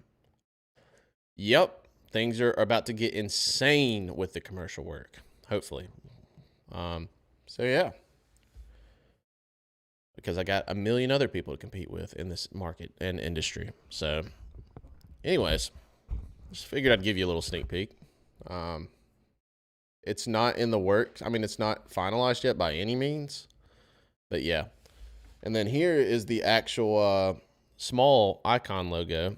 yep, things are about to get insane with the commercial work, hopefully. So yeah, because I got a million other people to compete with in this market and industry. So anyways, just figured I'd give you a little sneak peek. It's not in the works. I mean, it's not finalized yet by any means, but yeah. And then here is the actual small icon logo.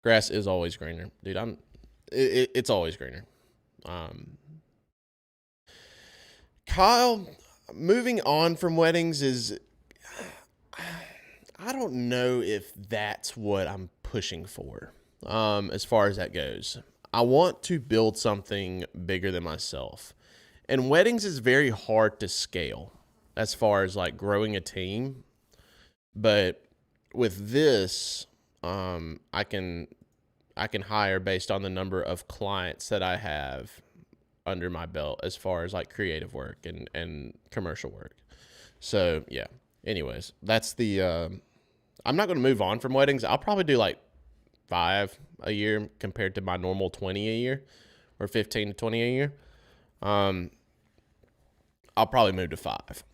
Grass is always greener, dude. It's always greener. Kyle, moving on from weddings is, I don't know if that's what I'm pushing for. As far as that goes, I want to build something bigger than myself, and weddings is very hard to scale as far as like growing a team. But with this, I can hire based on the number of clients that I have under my belt as far as like creative work and commercial work. So yeah, anyways, that's the, I'm not going to move on from weddings. I'll probably do like 5 a year compared to my normal 20 a year or 15 to 20 a year. I'll probably move to 5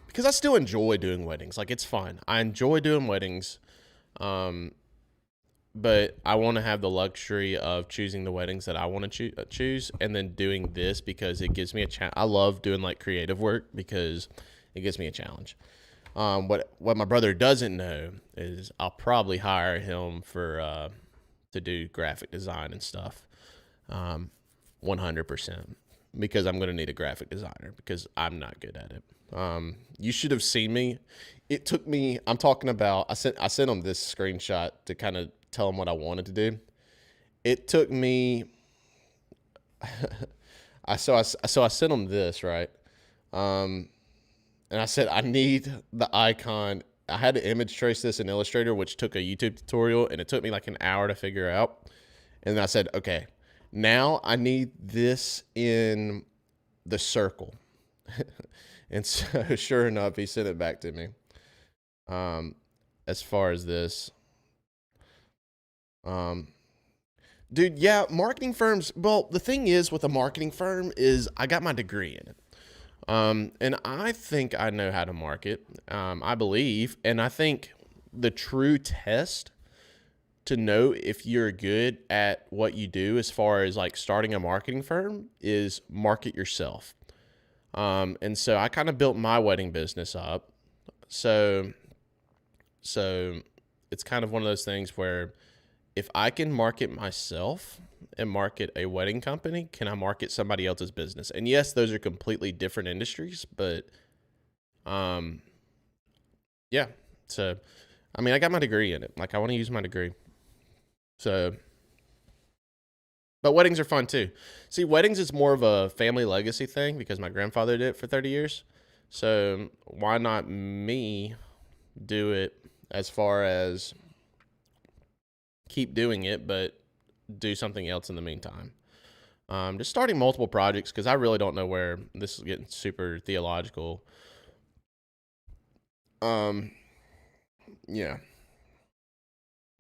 because I still enjoy doing weddings. Like it's fun. I enjoy doing weddings. But I want to have the luxury of choosing the weddings that I want to choose and then doing this because it gives me a challenge. I love doing like creative work because it gives me a challenge. What my brother doesn't know is I'll probably hire him for to do graphic design and stuff, 100%, because I'm going to need a graphic designer because I'm not good at it. You should have seen me. It took me, I'm talking about, I sent him this screenshot to kind of tell him what I wanted to do. It took me, I sent him this, right? And I said, I need the icon. I had to image trace this in Illustrator, which took a YouTube tutorial, and it took me like an hour to figure out. And then I said, okay, now I need this in the circle. And so sure enough, he sent it back to me. As far as this, dude, yeah, marketing firms. Well, the thing is with a marketing firm is I got my degree in it. And I think I know how to market. I believe, and I think the true test to know if you're good at what you do as far as like starting a marketing firm is market yourself. And so I kind of built my wedding business up. So it's kind of one of those things where if I can market myself and market a wedding company, can I market somebody else's business? And yes, those are completely different industries, but yeah. So I mean, I got my degree in it. Like, I want to use my degree. So, but weddings are fun too. See, weddings is more of a family legacy thing because my grandfather did it for 30 years. So, why not me do it as far as keep doing it, but do something else in the meantime? Just starting multiple projects because I really don't know where this is getting super theological. Yeah,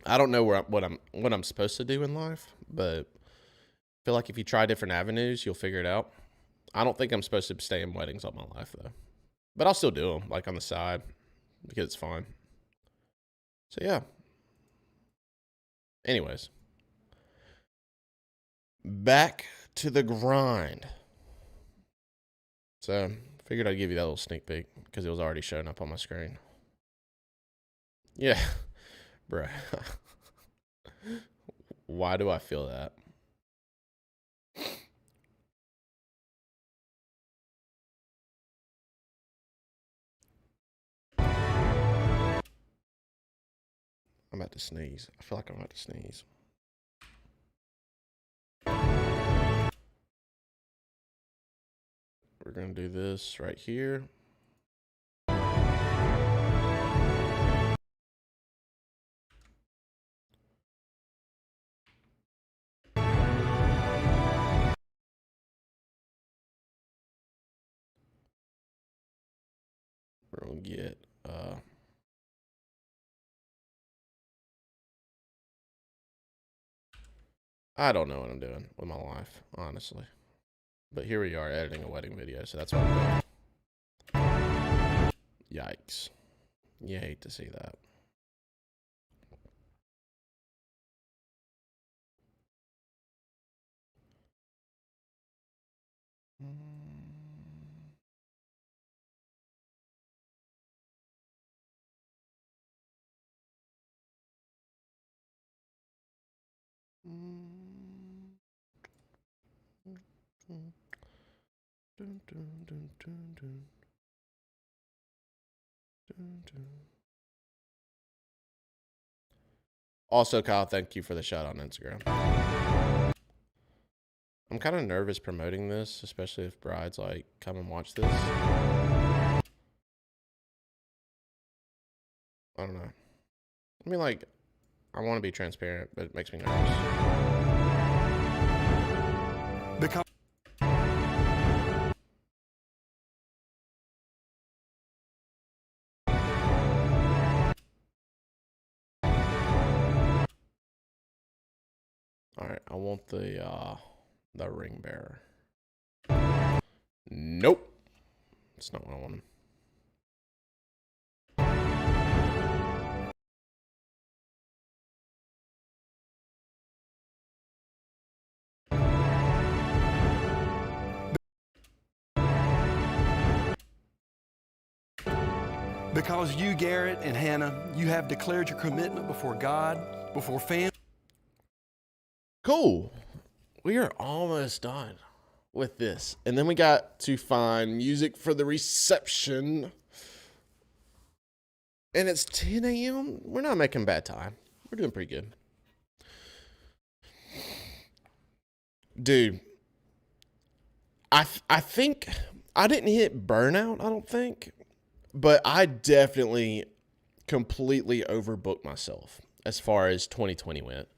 I don't know what I'm supposed to do in life, but I feel like if you try different avenues, you'll figure it out. I don't think I'm supposed to stay in weddings all my life though, but I'll still do them like on the side because it's fun. So yeah. Anyways, back to the grind. So figured I'd give you that little sneak peek because it was already showing up on my screen. Yeah, bruh. Why do I feel that? I'm about to sneeze. I feel like I'm about to sneeze. We're going to do this right here. We're going to get I don't know what I'm doing with my life, honestly. But here we are editing a wedding video, so that's what I'm doing. Yikes. You hate to see that. Also, Kyle, thank you for the shout on Instagram. I'm kind of nervous promoting this, especially if brides like come and watch this. I don't know. I mean, like, I want to be transparent, but it makes me nervous. Because All right, I want the ring bearer. Nope, that's not what I wanted. Because you, Garrett and Hannah, you have declared your commitment before God, before family. Cool. We are almost done with this. And then we got to find music for the reception. And it's 10 a.m. We're not making bad time. We're doing pretty good. Dude, I think I didn't hit burnout, I don't think. But I definitely completely overbooked myself as far as 2020 went.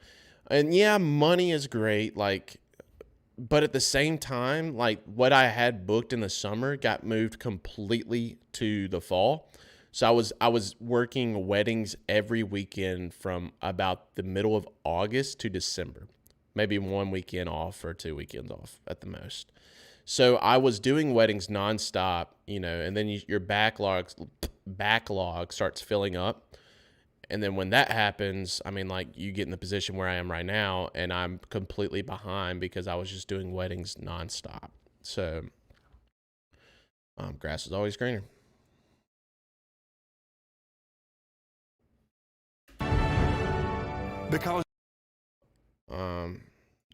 And yeah, money is great, like, but at the same time, like what I had booked in the summer got moved completely to the fall. So I was working weddings every weekend from about the middle of August to December. Maybe one weekend off or 2 weekends off at the most. So I was doing weddings nonstop, you know, and then your backlog starts filling up. And then when that happens, I mean, like you get in the position where I am right now, and I'm completely behind because I was just doing weddings nonstop. So grass is always greener. Because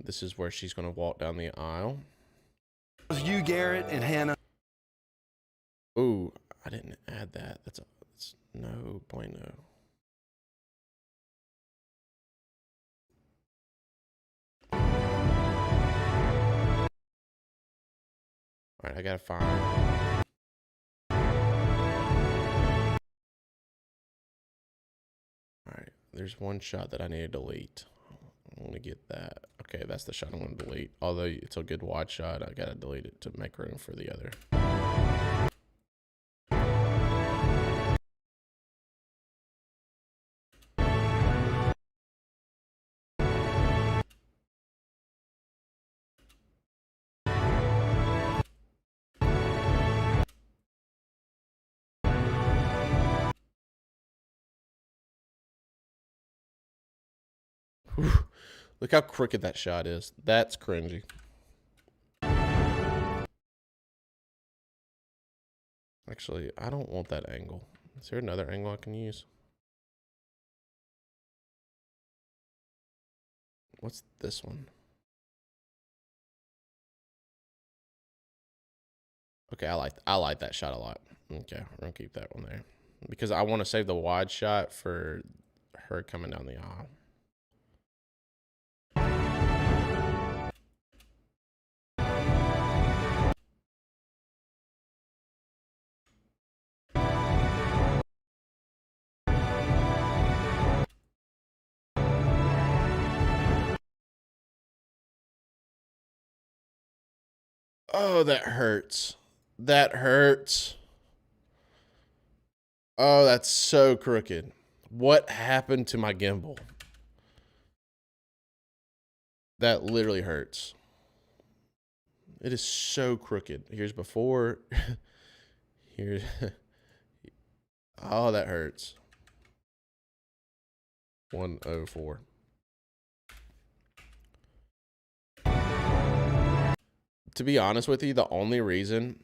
this is where she's going to walk down the aisle. you, Garrett and Hannah. Ooh, I didn't add that. That's no bueno. All right, I gotta find. All right, there's one shot that I need to delete. I want to get that. Okay, that's the shot I want to delete. Although it's a good wide shot, I gotta delete it to make room for the other. Whew. Look how crooked that shot is. That's cringy. Actually, I don't want that angle. Is there another angle I can use? What's this one? Okay, I like that shot a lot. Okay, we're gonna keep that one there because I want to save the wide shot for her coming down the aisle. Oh, that hurts. That hurts. Oh, that's so crooked. What happened to my gimbal? That literally hurts. It is so crooked. Here's before. Here. Oh, that hurts. 104. To be honest with you, the only reason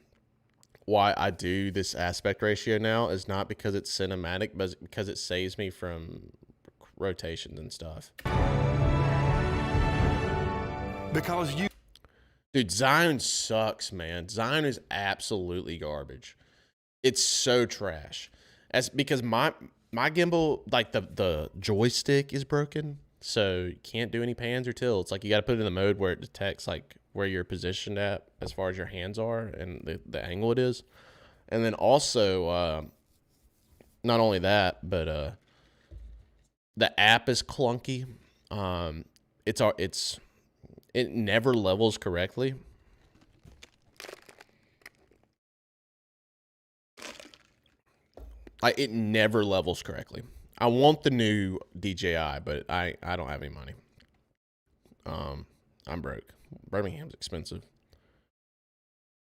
why I do this aspect ratio now is not because it's cinematic, but because it saves me from rotations and stuff. Because you. Dude, Zion sucks, man. Zion is absolutely garbage. It's so trash. That's because my gimbal, like the joystick is broken, so you can't do any pans or tilts. Like you got to put it in the mode where it detects like where you're positioned at as far as your hands are and the angle it is. And then also, not only that, but the app is clunky. It never levels correctly. Like it never levels correctly. I want the new DJI, but I don't have any money. I'm broke. Birmingham's expensive.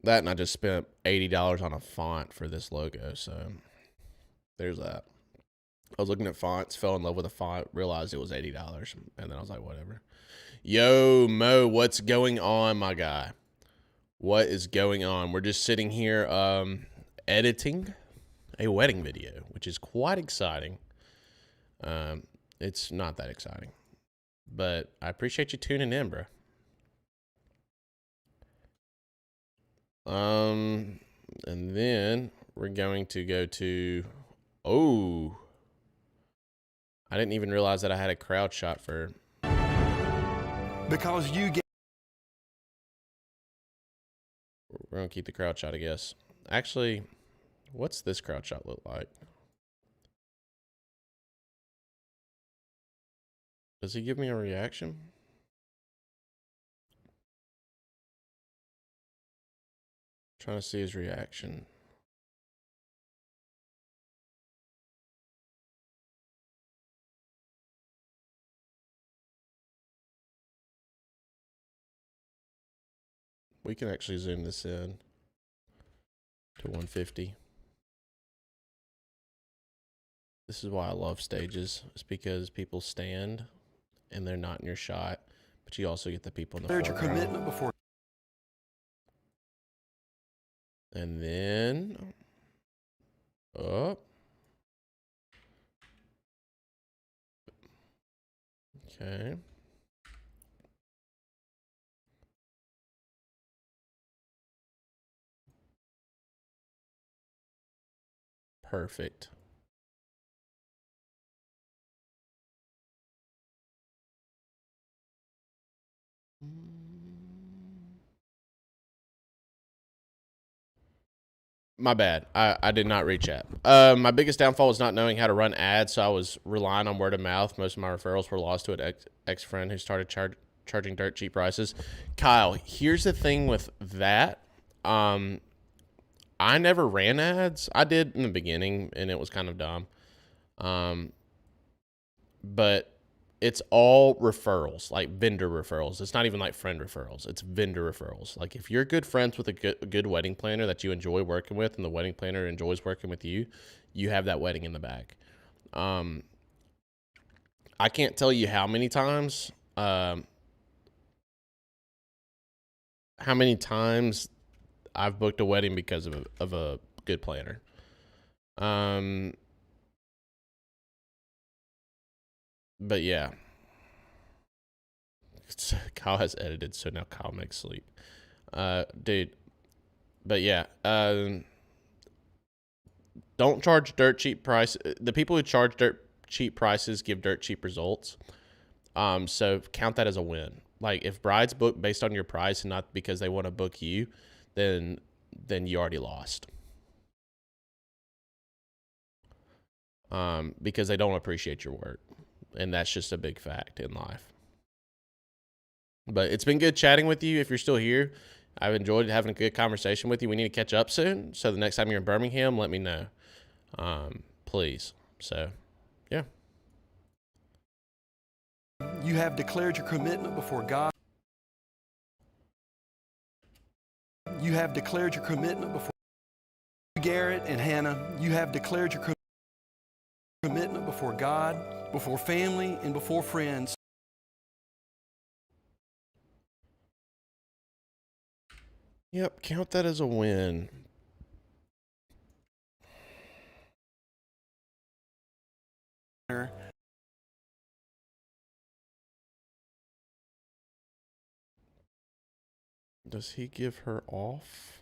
That and I just spent $80 on a font for this logo, so there's that. I was looking at fonts, fell in love with a font, realized it was $80, and then I was like, whatever. Yo, Mo, what's going on, my guy? What is going on? We're just sitting here editing a wedding video, which is quite exciting. It's not that exciting, but I appreciate you tuning in, bro. And then we're going to go to, oh, I didn't even realize that I had a crowd shot for. Because you get. We're going to keep the crowd shot, I guess. Actually, what's this crowd shot look like? Does he give me a reaction? Trying to see his reaction. We can actually zoom this in to 150. This is why I love stages. It's because people stand and they're not in your shot, but you also get the people in the There's your foreground. commitment before. And then up. Okay. Perfect. My bad. I did not read chat. My biggest downfall was not knowing how to run ads, so I was relying on word of mouth. Most of my referrals were lost to an ex friend who started charging dirt cheap prices. Kyle, here's the thing with that. I never ran ads. I did in the beginning, and it was kind of dumb. But it's all referrals, like vendor referrals. It's not even like friend referrals. It's vendor referrals. Like if you're good friends with a good wedding planner that you enjoy working with, and the wedding planner enjoys working with you, you have that wedding in the bag. I can't tell you how many times I've booked a wedding because of a good planner. But yeah, Kyle has edited, so now Kyle makes sleep. Dude, but yeah, don't charge dirt cheap price. The people who charge dirt cheap prices give dirt cheap results. So count that as a win. Like if brides book based on your price and not because they want to book you, then you already lost. Because they don't appreciate your work, and that's just a big fact in life. But it's been good chatting with you. If you're still here, I've enjoyed having a good conversation with you. We need to catch up soon. So the next time you're in Birmingham, let me know. Please. So, yeah. You have declared your commitment before God. You have declared your commitment before Garrett and Hannah. You have declared your commitment before God, before family, and before friends. Yep, count that as a win. Does he give her off?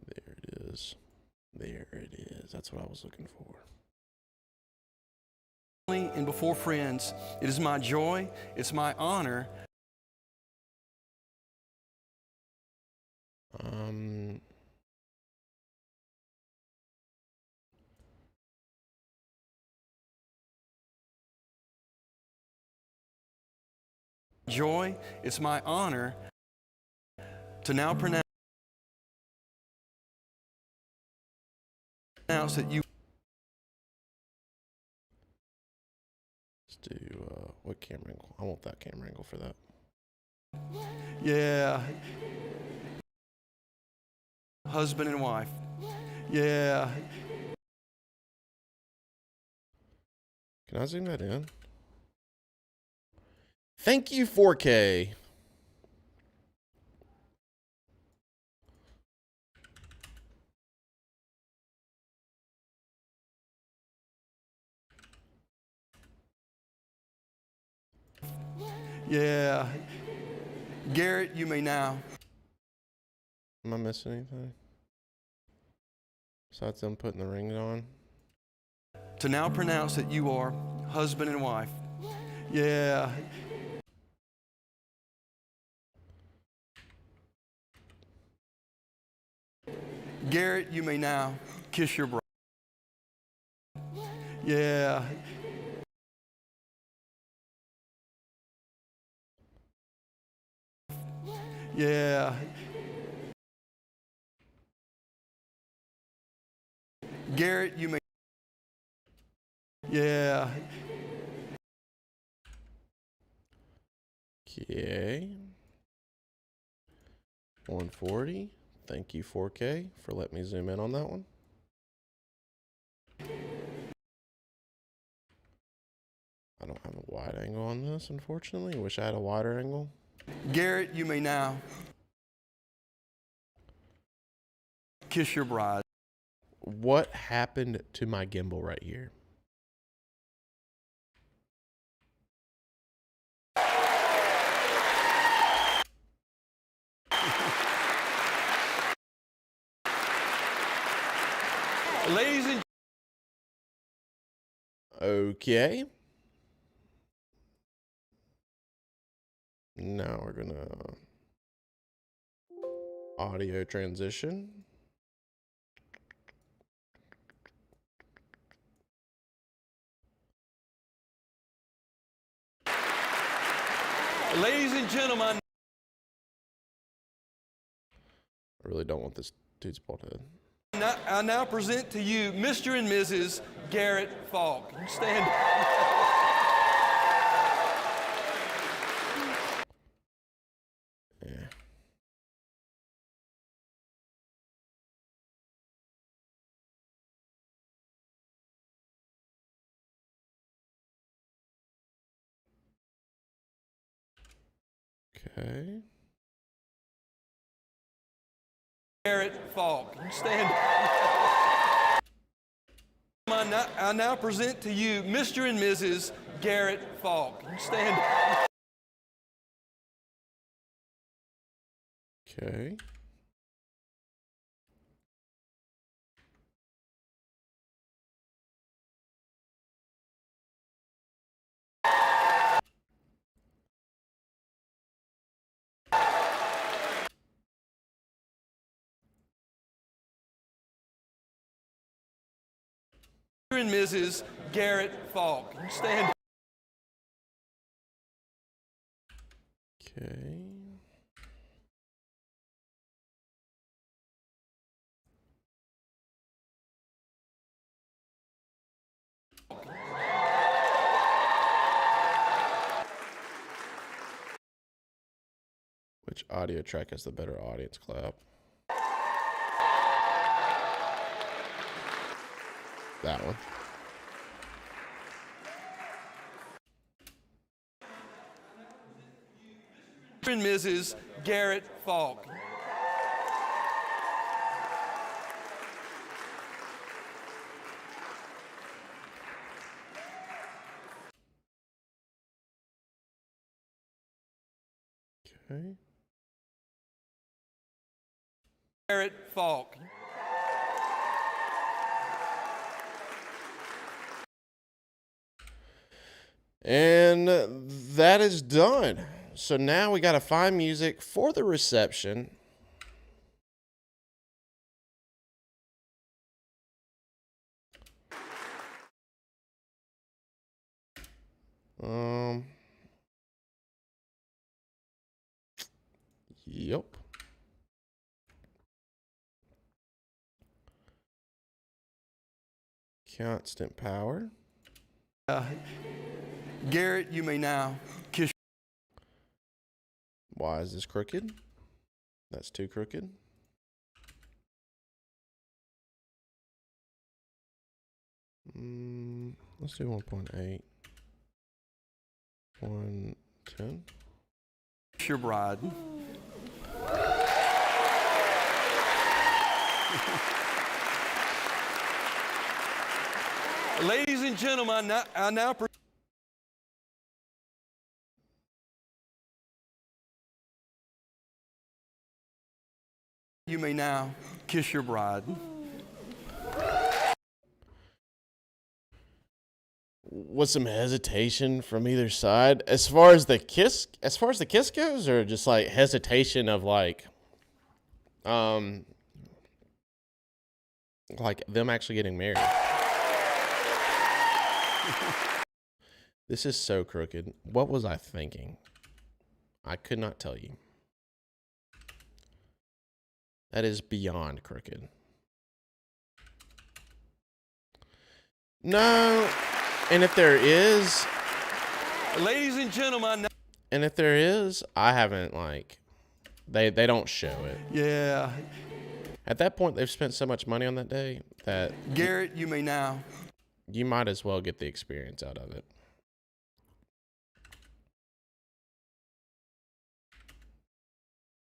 There it is. There it is. That's what I was looking for. And before friends, it is my joy, it's my honor. Joy, it's my honor to now pronounce that you. Let's do, what camera angle? I want that camera angle for that. Yeah. Husband and wife. Yeah. Can I zoom that in? Thank you, 4K. Yeah. Garrett, you may now. Am I missing anything? Besides them putting the ring on? To now pronounce that you are husband and wife. Yeah. Garrett, you may now kiss your bride. Yeah. Yeah. Garrett, you may. Yeah. Okay. 140. Thank you, 4K, for letting me zoom in on that one. I don't have a wide angle on this, unfortunately. Wish I had a wider angle. Garrett, you may now kiss your bride. What happened to my gimbal right here? Ladies and Okay. Now we're gonna... audio transition. Ladies and gentlemen, I really don't want this dude's bald head. I now present to you Mr. and Mrs. Garrett Falk. You stand. Yeah. Okay. Garrett Falk. You stand. I now present to you Mr. and Mrs. Garrett Falk. You stand. Okay. Mr. and Mrs. Garrett Falk. You stand. Okay. Which audio track has the better audience clap? That one. Mr. and Mrs. Garrett Falk. Okay. Garrett Falk. And that is done. So now we got to find music for the reception. Yep. Constant power. Garrett, you may now kiss. Why is this crooked? That's too crooked. Let's do 1.8. 110. Your bride. Ladies and gentlemen, I now you may now kiss your bride. With some hesitation from either side, as far as the kiss goes, or just like hesitation of like them actually getting married. This is so crooked. What was I thinking? I could not tell you. That is beyond crooked. No. And if there is, ladies and gentlemen, I haven't they don't show it. Yeah. At that point, they've spent so much money on that day that Garrett, you may now. You might as well get the experience out of it.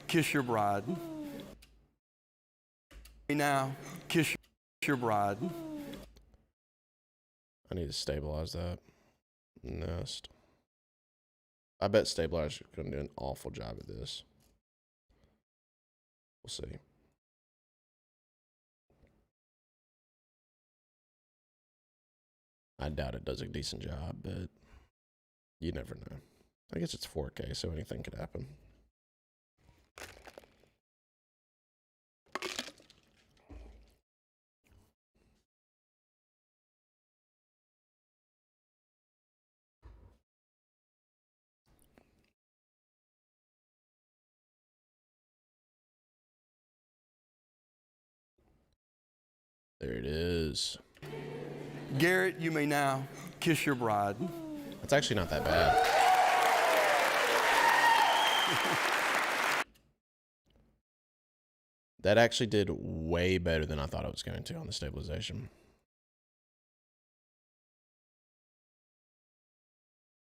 Kiss your bride. Now, kiss your bride. I need to stabilize that nest. I bet Stabilizer's going to do an awful job at this. We'll see. I doubt it does a decent job, but you never know. I guess it's 4K, so anything could happen. There it is. Garrett, you may now kiss your bride. That's actually not that bad. That actually did way better than I thought it was going to on the stabilization.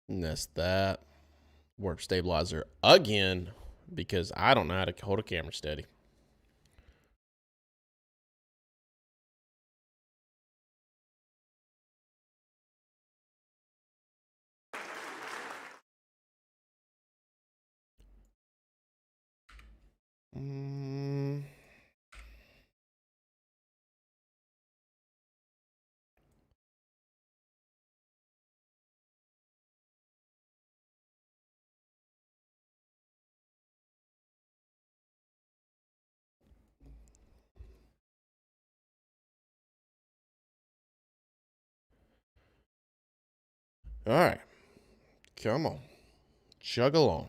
Nest that. Warp stabilizer again because I don't know how to hold a camera steady. All right. Come on. Chug along.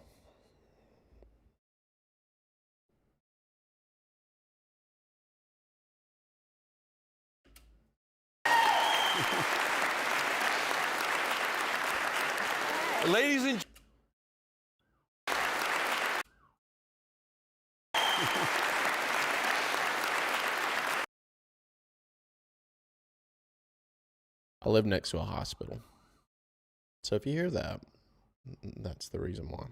Ladies and I live next to a hospital. So if you hear that, that's the reason why.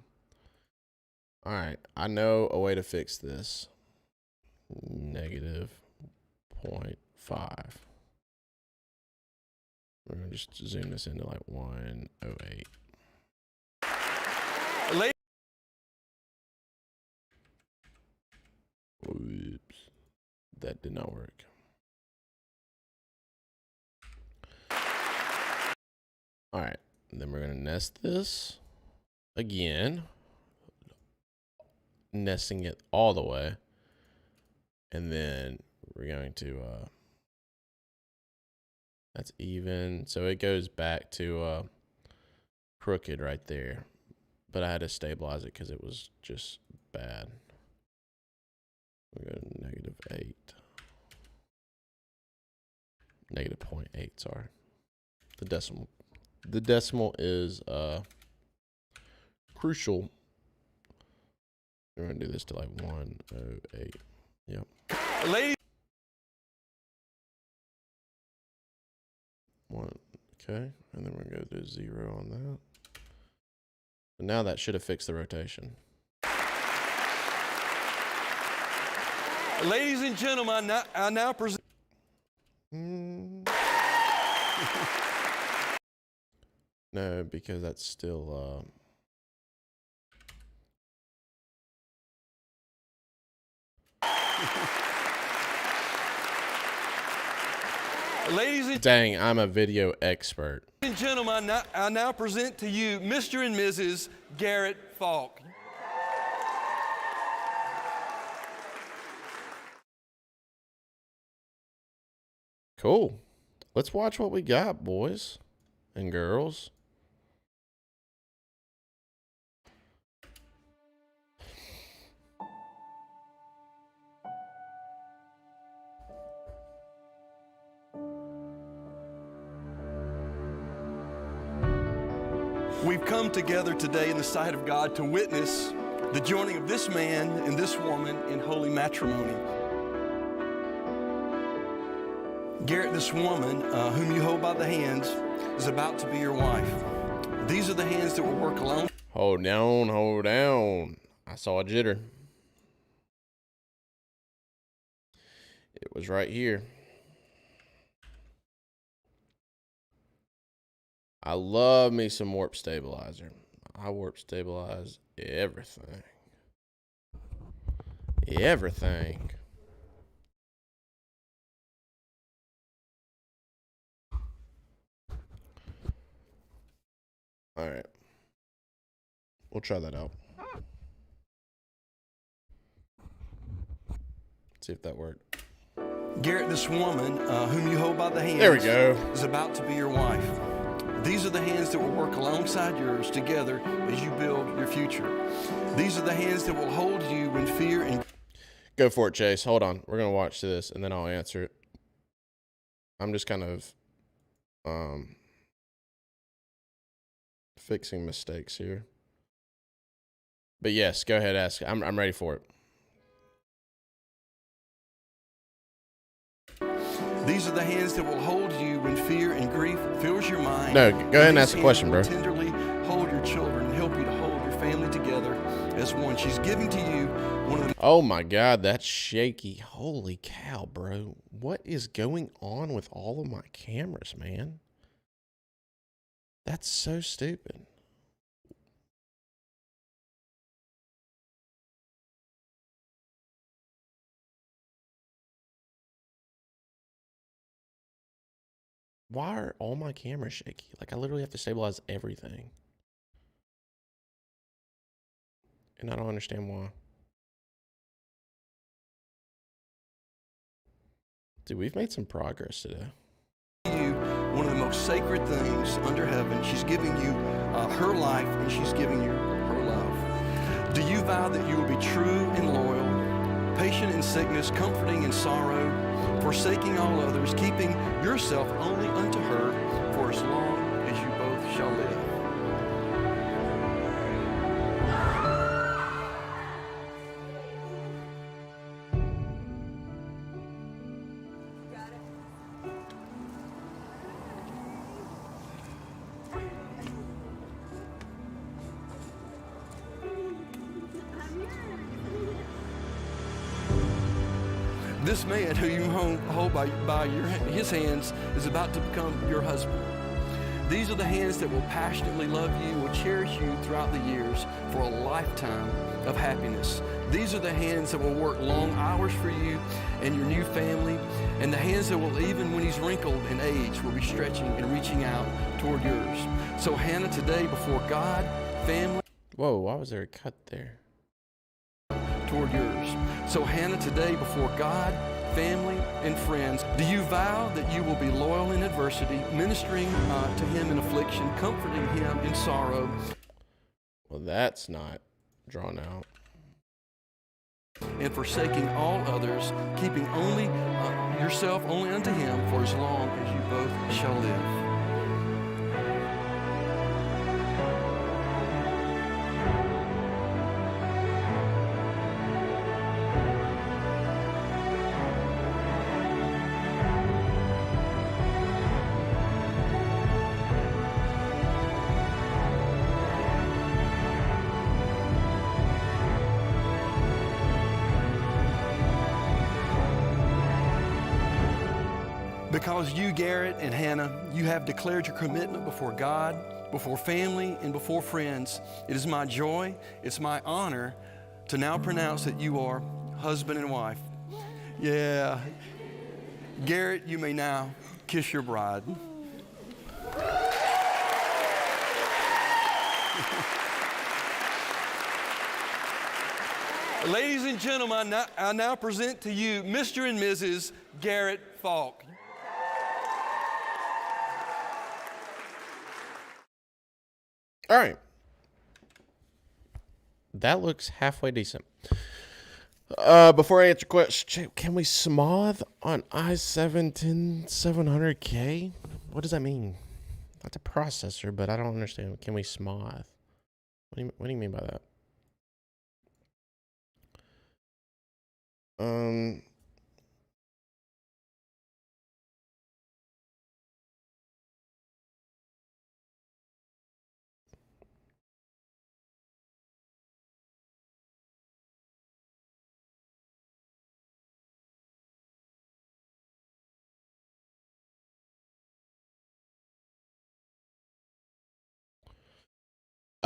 All right. I know a way to fix this. -0.5. We're going to just zoom this into like 108. Oops. That did not work. All right. And then we're going to nest this again. Nesting it all the way. And then we're going to, that's even. So it goes back to crooked right there. But I had to stabilize it because it was just bad. We go to -8. -0.8, sorry. The decimal is crucial. We're gonna do this to like 108. Yep. ladies. Okay, and then we're gonna go to 0 on that. And now that should have fixed the rotation. Ladies and gentlemen, I now present. No, because that's still. Ladies and Dang, I'm a video expert. gentlemen, I now present to you Mr. and Mrs. Garrett Falk. Cool. Let's watch what we got, boys and girls. We've come together today in the sight of God to witness the joining of this man and this woman in holy matrimony. Garrett, this woman whom you hold by the hands is about to be your wife. These are the hands that will work alone. Hold down, hold down. I saw a jitter. It was right here. I love me some warp stabilizer. I warp stabilize everything. Everything. All right. We'll try that out. See if that worked. Garrett, this woman whom you hold by the hands There we go. is about to be your wife. These are the hands that will work alongside yours together as you build your future. These are the hands that will hold you when fear and... Go for it, Chase. Hold on. We're going to watch this, and then I'll answer it. I'm just kind of fixing mistakes here. But yes, go ahead, ask. I'm ready for it. These are the hands that will hold you when fear and grief fills your mind. No, go ahead and ask the question, bro. Tenderly hold your children and help you to hold your family together as one. She's giving to you one of the... Oh my God, that's shaky. Holy cow, bro. What is going on with all of my cameras, man? That's so stupid. Why are all my cameras shaky? Like, I literally have to stabilize everything. And I don't understand why. Dude, we've made some progress today. You one of the most sacred things under heaven. She's giving you her life, and she's giving you her love. Do you vow that you will be true and loyal, patient in sickness, comforting in sorrow, forsaking all others, keeping yourself only unto her for as long as you both shall live? This man who you hold by his hands is about to become your husband. These are the hands that will passionately love you, will cherish you throughout the years for a lifetime of happiness. These are the hands that will work long hours for you and your new family, and the hands that will, even when he's wrinkled in age, will be stretching and reaching out toward yours. So Hannah, today before God, family... Whoa, why was there a cut there? Toward yours. So Hannah, today before God, family, and friends, do you vow that you will be loyal in adversity, ministering to him in affliction, comforting him in sorrow? Well, that's not drawn out. And forsaking all others, keeping only yourself only unto him for as long as you both shall live. Because you, Garrett and Hannah, you have declared your commitment before God, before family, and before friends. It is my joy, it's my honor to now pronounce that you are husband and wife. Yeah. Garrett, you may now kiss your bride. Ladies and gentlemen, I now present to you Mr. and Mrs. Garrett Falk. All right. That looks halfway decent. Before I answer question, can we smooth on i7 700K? What does that mean? That's a processor, but I don't understand. Can we smooth? What do you mean by that?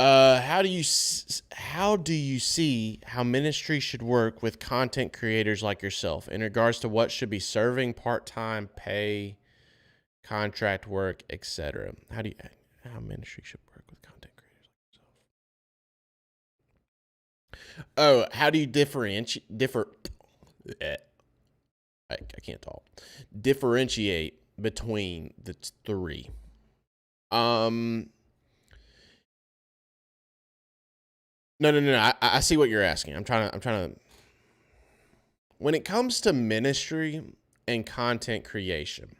How do you see how ministry should work with content creators like yourself in regards to what should be serving, part-time, pay, contract work, etc.? How ministry should work with content creators like yourself? Oh, how do you I can't talk. Differentiate between the three. No. I see what you're asking. I'm trying to. When it comes to ministry and content creation,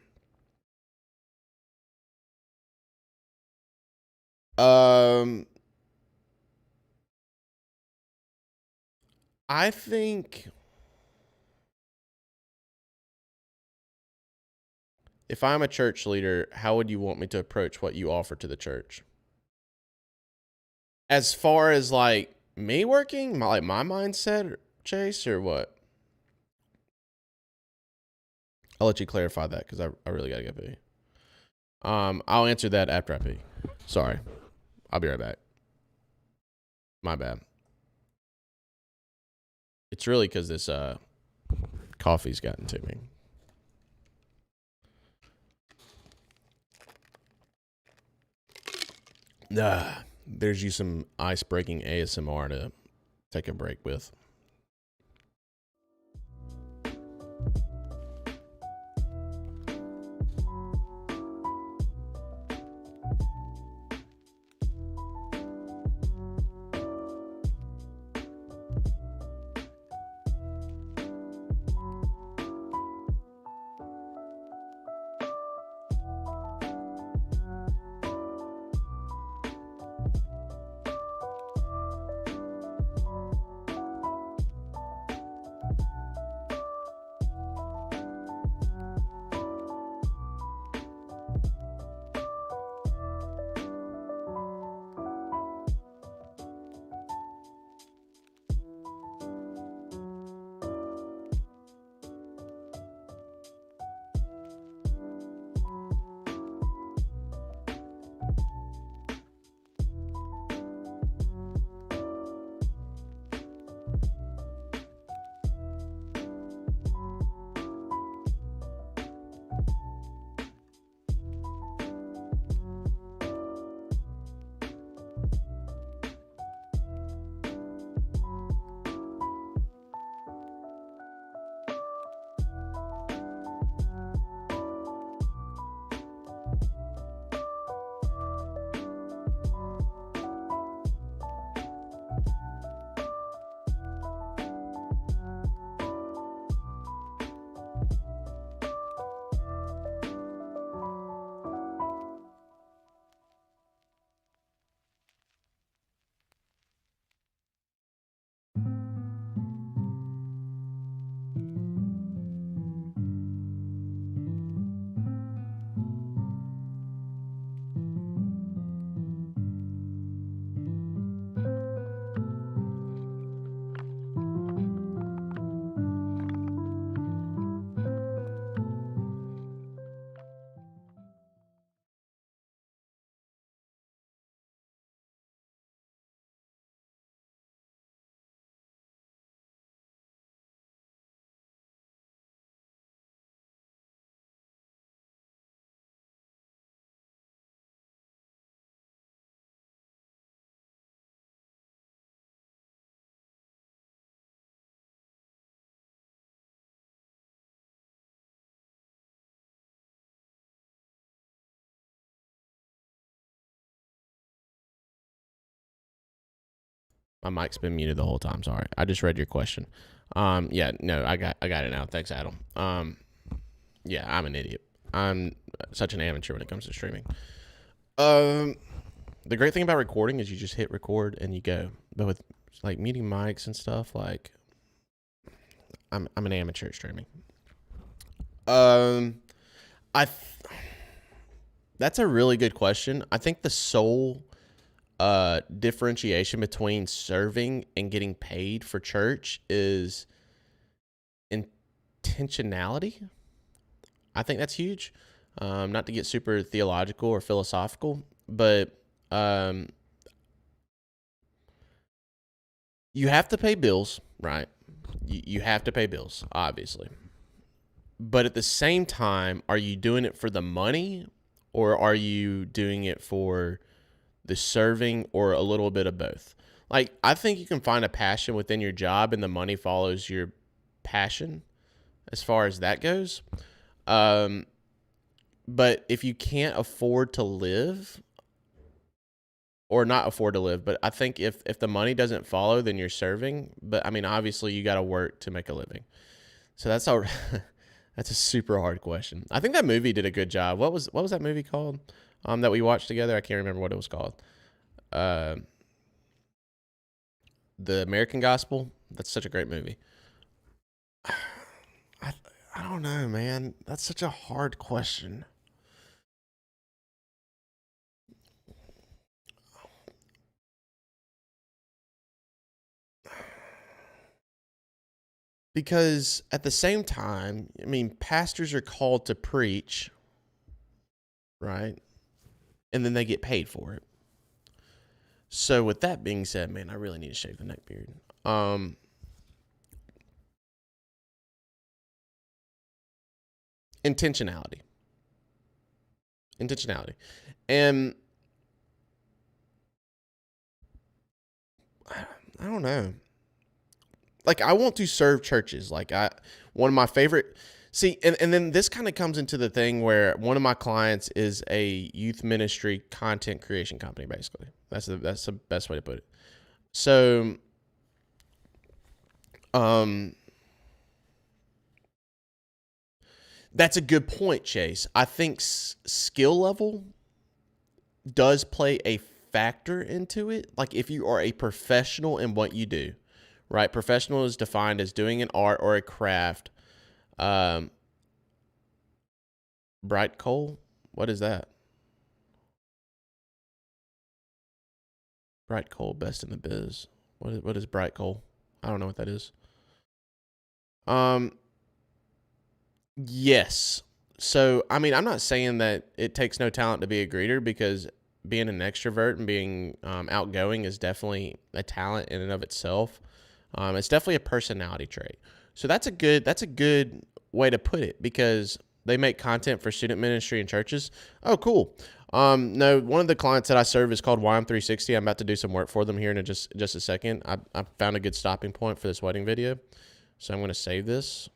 I think if I'm a church leader, how would you want me to approach what you offer to the church? As far as like me working, my mindset, Chase, or what? I'll let you clarify that because I really gotta get pee. I'll answer that after I pee. Sorry, I'll be right back. My bad. It's really because this coffee's gotten to me. There's you some ice breaking ASMR to take a break with. My mic's been muted the whole time. Sorry. I just read your question. Yeah, no, I got it now. Thanks, Adam. Yeah, I'm an idiot. I'm such an amateur when it comes to streaming. The great thing about recording is you just hit record and you go. But with like muting mics and stuff, like I'm an amateur at streaming. That's a really good question. I think the sole differentiation between serving and getting paid for church is intentionality. I think that's huge. Not to get super theological or philosophical, but you have to pay bills, right? You have to pay bills, obviously. But at the same time, are you doing it for the money or are you doing it for the serving or a little bit of both? Like, I think you can find a passion within your job and the money follows your passion as far as that goes. But if you can't afford to live or not afford to live, but I think if the money doesn't follow, then you're serving. But I mean, obviously you got to work to make a living. So that's all. That's a super hard question. I think that movie did a good job. What was that movie called? That we watched together? I can't remember what it was called. The American Gospel. That's such a great movie. I don't know, man. That's such a hard question. Because at the same time, I mean, pastors are called to preach, right? And then they get paid for it. So with that being said, man, I really need to shave the neck beard. Intentionality. And I don't know. Like, I want to serve churches. One of my favorite, see, and then this kind of comes into the thing where one of my clients is a youth ministry content creation company, basically. That's the best way to put it. So, that's a good point, Chase. I think skill level does play a factor into it. Like, if you are a professional in what you do, right? Professional is defined as doing an art or a craft. Bright coal? What is that? Bright coal, best in the biz. What is bright coal? I don't know what that is. Yes. So, I mean, I'm not saying that it takes no talent to be a greeter, because being an extrovert and being outgoing is definitely a talent in and of itself. It's definitely a personality trait. So that's a good way to put it, because they make content for student ministry and churches. Oh, cool. No, one of the clients that I serve is called YM360. I'm about to do some work for them here in just a second. I found a good stopping point for this wedding video, so I'm going to save this.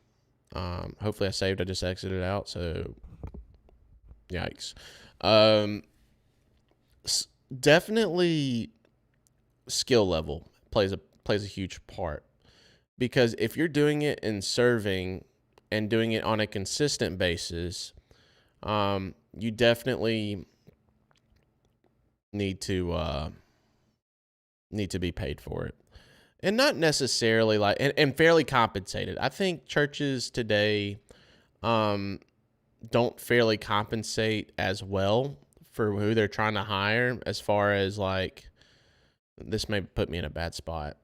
Hopefully I saved. I just exited out. So, yikes. Definitely, skill level plays a huge part, because if you're doing it in serving and doing it on a consistent basis, you definitely need to be paid for it. And not necessarily and fairly compensated. I think churches today don't fairly compensate as well for who they're trying to hire, as far as this may put me in a bad spot.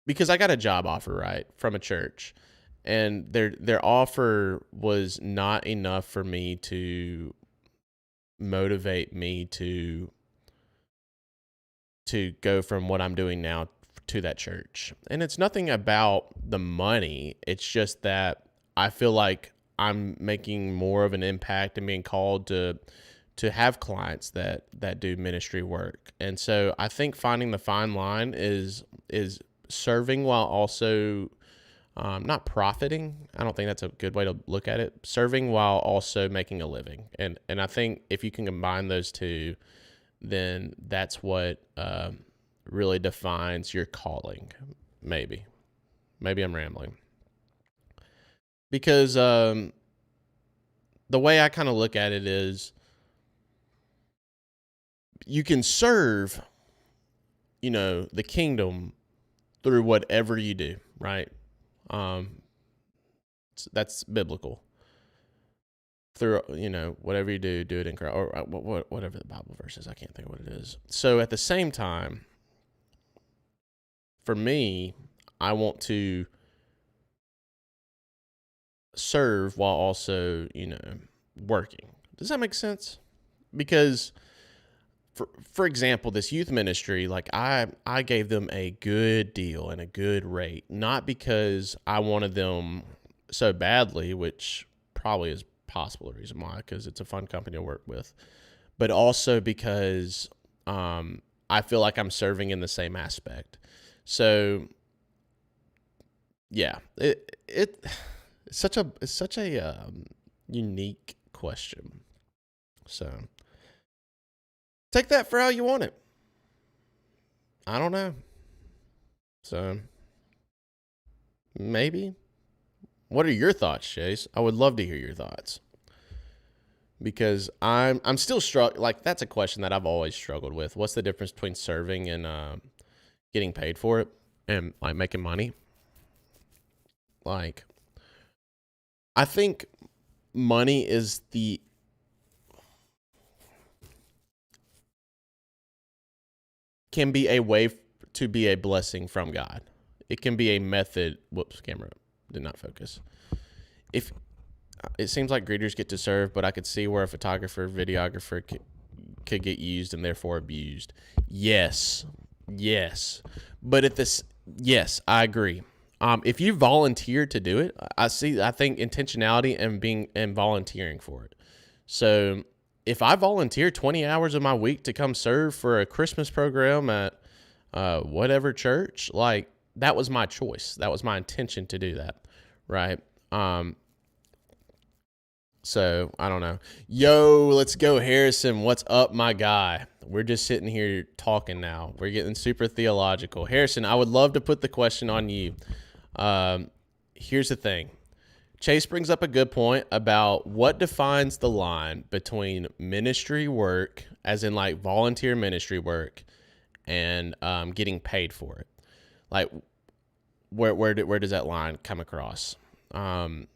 Because I got a job offer, right, from a church, and their offer was not enough for me to motivate me to go from what I'm doing now to that church. And it's nothing about the money. It's just that I feel like I'm making more of an impact and being called to have clients that do ministry work. And so I think finding the fine line is serving while also not profiting. I don't think that's a good way to look at it. Serving while also making a living. And I think if you can combine those two, then that's what really defines your calling. Maybe I'm rambling. Because the way I kind of look at it is, you can serve, the kingdom through whatever you do, right? That's biblical. Through, whatever you do, do it in Christ, or whatever the Bible verse is. I can't think of what it is. So at the same time, for me, I want to serve while also, working. Does that make sense? Because for example, this youth ministry, I gave them a good deal and a good rate, not because I wanted them so badly, which probably is possible the reason why, because it's a fun company to work with, but also because I feel like I'm serving in the same aspect. So yeah, it's such a unique question. So take that for how you want it. I don't know. So maybe. What are your thoughts, Chase? I would love to hear your thoughts. because I'm still struck. Like, that's a question that I've always struggled with. What's the difference between serving and getting paid for it and like making money? Like, I think money is can be a way to be a blessing from God. It can be a method. Whoops, camera did not focus. If it seems like greeters get to serve, but I could see where a photographer, videographer could get used and therefore abused. Yes, but yes, I agree. If you volunteer to do it, I think intentionality and volunteering for it. So if I volunteer 20 hours of my week to come serve for a Christmas program at whatever church, like, that was my choice. That was my intention to do that, right? So I don't know. Yo, let's go, Harrison. What's up, my guy? We're just sitting here talking now. We're getting super theological. Harrison, I would love to put the question on you. Here's the thing. Chase brings up a good point about what defines the line between ministry work, as in like volunteer ministry work, and getting paid for it. Like, where does that line come across? And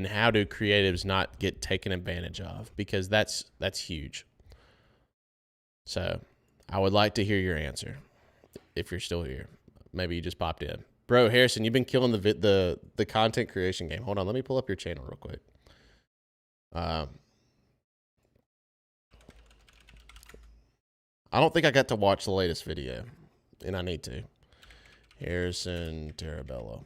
how do creatives not get taken advantage of? Because that's huge. So I would like to hear your answer if you're still here. Maybe you just popped in. Bro, Harrison, you've been killing the content creation game. Hold on, let me pull up your channel real quick. I don't think I got to watch the latest video, and I need to. Harrison Tarabello.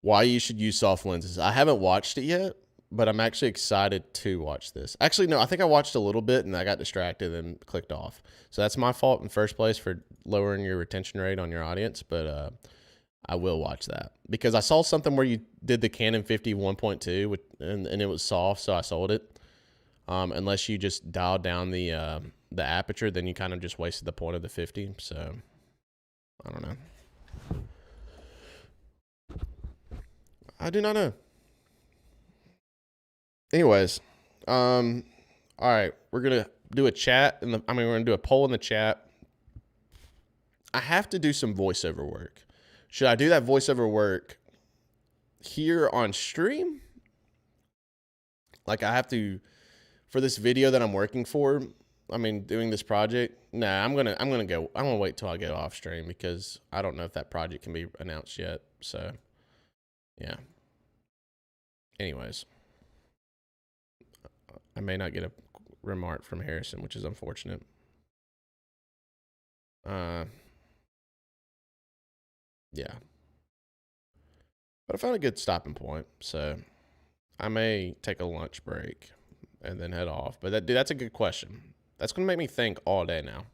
Why you should use soft lenses. I haven't watched it yet, but I'm actually excited to watch this. Actually, no, I think I watched a little bit and I got distracted and clicked off. So that's my fault in first place for lowering your retention rate on your audience, but I will watch that because I saw something where you did the Canon 50 1.2 and it was soft, so I sold it. Unless you just dialed down the aperture, then you kind of just wasted the point of the 50. So I don't know. I do not know. Anyways, all right, we're gonna do a chat we're gonna do a poll in the chat. I have to do some voiceover work. Should I do that voiceover work here on stream? Like, I have to for this video that I'm working for. I mean, doing this project. Nah, I'm gonna wait till I get off stream because I don't know if that project can be announced yet. So, yeah. Anyways, I may not get a remark from Harrison, which is unfortunate. Yeah. But I found a good stopping point, so I may take a lunch break and then head off. But that's a good question. That's going to make me think all day now.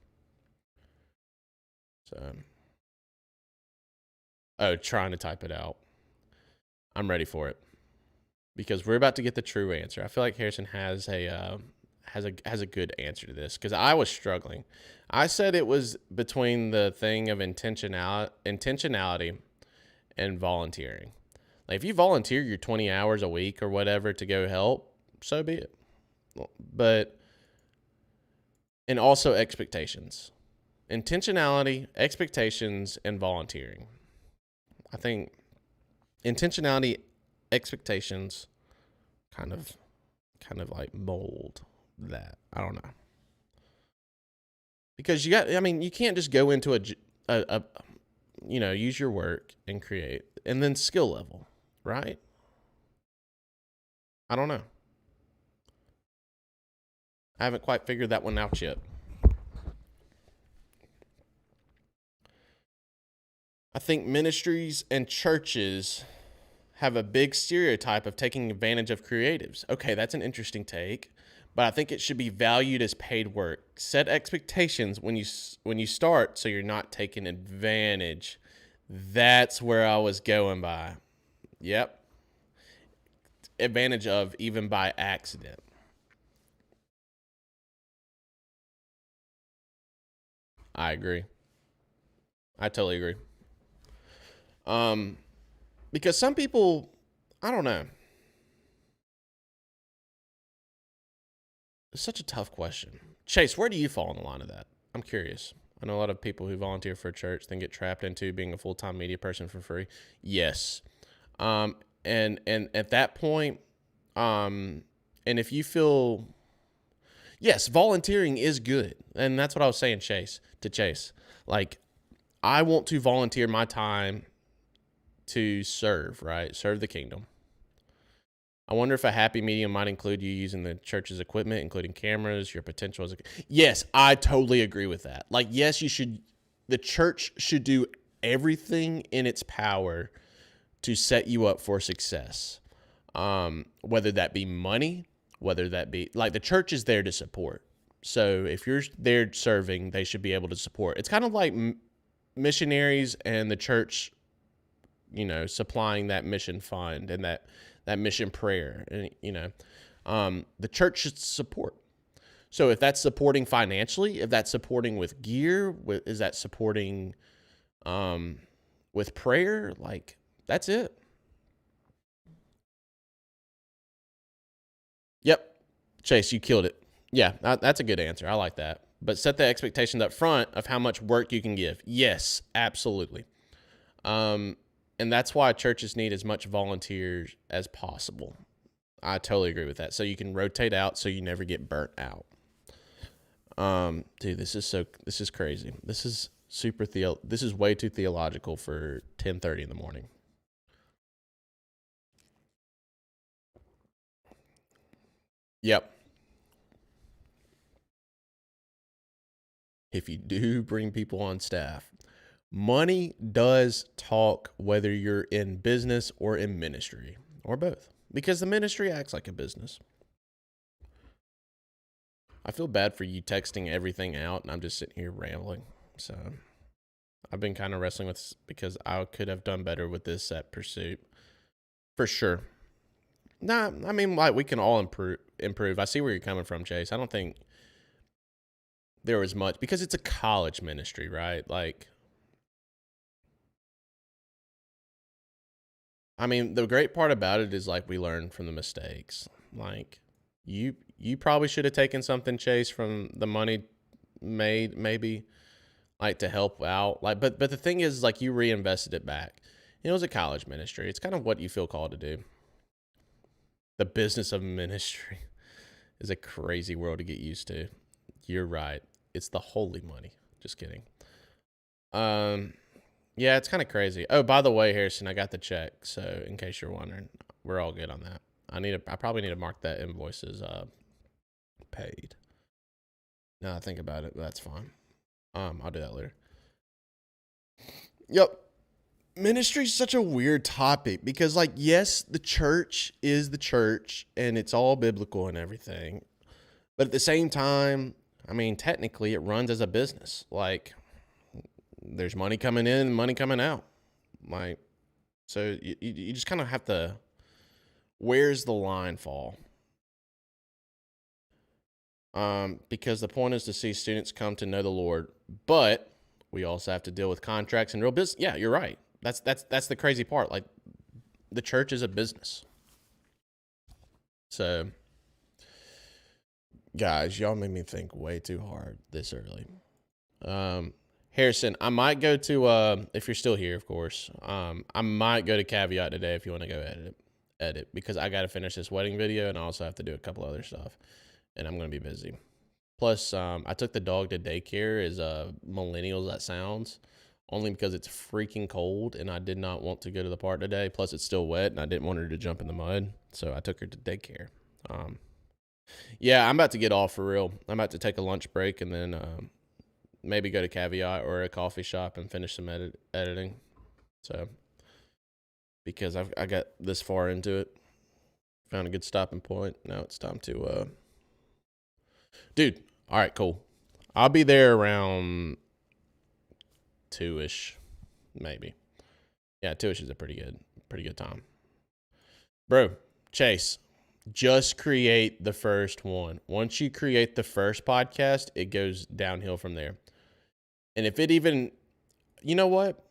So, trying to type it out. I'm ready for it because we're about to get the true answer. I feel like Harrison has a good answer to this because I was struggling. I said it was between the thing of intentionality and volunteering. Like, if you volunteer your 20 hours a week or whatever to go help, so be it. But, and also expectations. Intentionality, expectations, and volunteering. I think intentionality, expectations kind of like mold that. I don't know. Because you can't just go into a use your work and create and then skill level, right? I don't know. I haven't quite figured that one out yet. I think ministries and churches have a big stereotype of taking advantage of creatives. Okay, that's an interesting take, but I think it should be valued as paid work. Set expectations when you start so you're not taking advantage. That's where I was going by. Yep. Advantage of even by accident. I agree. I totally agree. Because some people, I don't know. It's such a tough question. Chase, where do you fall in the line of that? I'm curious. I know a lot of people who volunteer for a church then get trapped into being a full-time media person for free. Yes. And at that point, and if you feel, yes, volunteering is good. And that's what I was saying, Chase. Like, I want to volunteer my time to serve, right? Serve the kingdom. I wonder if a happy medium might include you using the church's equipment, including cameras, your potential as a... Yes, I totally agree with that. Like, yes, the church should do everything in its power to set you up for success. Whether that be money, whether that be, like, the church is there to support. So if you're there serving, they should be able to support. It's kind of like missionaries and the church, supplying that mission fund and that mission prayer, and the church should support. So if that's supporting financially, if that's supporting with gear, is that supporting with prayer? Like, that's it. Yep, Chase, you killed it. Yeah, that's a good answer. I like that. But set the expectations up front of how much work you can give. Yes, absolutely. And that's why churches need as much volunteers as possible. I totally agree with that. So you can rotate out so you never get burnt out. Dude, this is crazy. This is this is way too theological for 10:30 in the morning. Yep. If you do bring people on staff, money does talk whether you're in business or in ministry or both, because the ministry acts like a business. I feel bad for you texting everything out and I'm just sitting here rambling. So I've been kind of wrestling with this because I could have done better with this at Pursuit for sure. Nah, I mean, like, we can all improve. I see where you're coming from, Chase. I don't think there was much because it's a college ministry, right? Like, I mean, the great part about it is, like, we learn from the mistakes. Like, you probably should have taken something, Chase, from the money made, maybe, like, to help out. Like, but the thing is, like, you reinvested it back. It was a college ministry. It's kind of what you feel called to do. The business of ministry is a crazy world to get used to. You're right. It's the holy money. Just kidding. Yeah, it's kind of crazy. Oh, by the way, Harrison, I got the check. So in case you're wondering, we're all good on that. I probably need to mark that invoice as paid. Now I think about it, that's fine. I'll do that later. Yep. Ministry is such a weird topic because, like, yes, the church is the church and it's all biblical and everything. But at the same time, I mean, technically it runs as a business. Like, there's money coming in and money coming out. Like, so you just kind of have to, where's the line fall? Because the point is to see students come to know the Lord, but we also have to deal with contracts and real business. Yeah, you're right. That's the crazy part. Like, the church is a business. So, guys, y'all made me think way too hard this early. Harrison, I might go to, if you're still here, of course, I might go to Caveat today if you want to go edit, because I got to finish this wedding video and I also have to do a couple other stuff, and I'm going to be busy. Plus, I took the dog to daycare, as millennials that sounds, only because it's freaking cold and I did not want to go to the park today. Plus, it's still wet and I didn't want her to jump in the mud, so I took her to daycare. Yeah, I'm about to get off for real. I'm about to take a lunch break and then maybe go to Caveat or a coffee shop and finish some editing. So, because I got this far into it, found a good stopping point. Now it's time to, dude. All right, cool. I'll be there around 2-ish, maybe. Yeah, 2-ish is a pretty good time. Bro, Chase, just create the first one. Once you create the first podcast, it goes downhill from there. And if it even, you know what?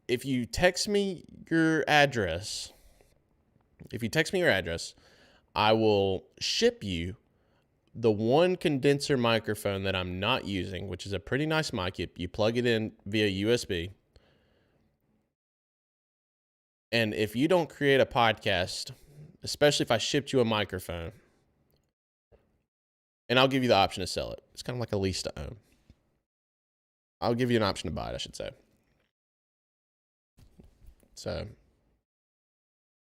If you text me your address, I will ship you the one condenser microphone that I'm not using, which is a pretty nice mic, you plug it in via USB. And if you don't create a podcast, especially if I shipped you a microphone, and I'll give you the option to sell it. It's kind of like a lease to own. I'll give you an option to buy it, I should say. So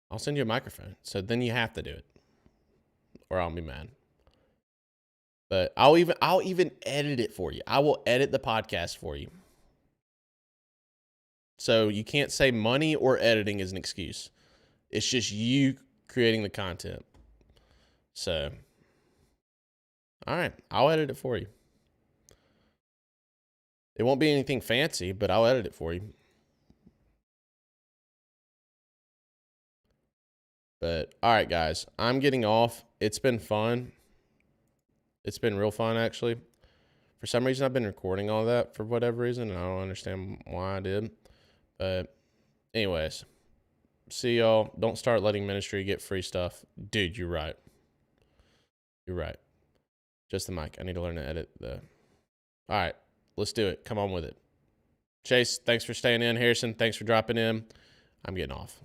I'll send you a microphone. So then you have to do it, or I'll be mad. But I'll even edit it for you. I will edit the podcast for you. So you can't say money or editing is an excuse. It's just you creating the content. So, all right, I'll edit it for you. It won't be anything fancy, but I'll edit it for you. But all right, guys, I'm getting off. It's been fun. It's been real fun, actually. For some reason, I've been recording all that for whatever reason, and I don't understand why I did. But anyways, see y'all. Don't start letting ministry get free stuff. Dude, you're right. You're right. Just the mic. I need to learn to edit the... All right, let's do it. Come on with it. Chase, thanks for staying in. Harrison, thanks for dropping in. I'm getting off.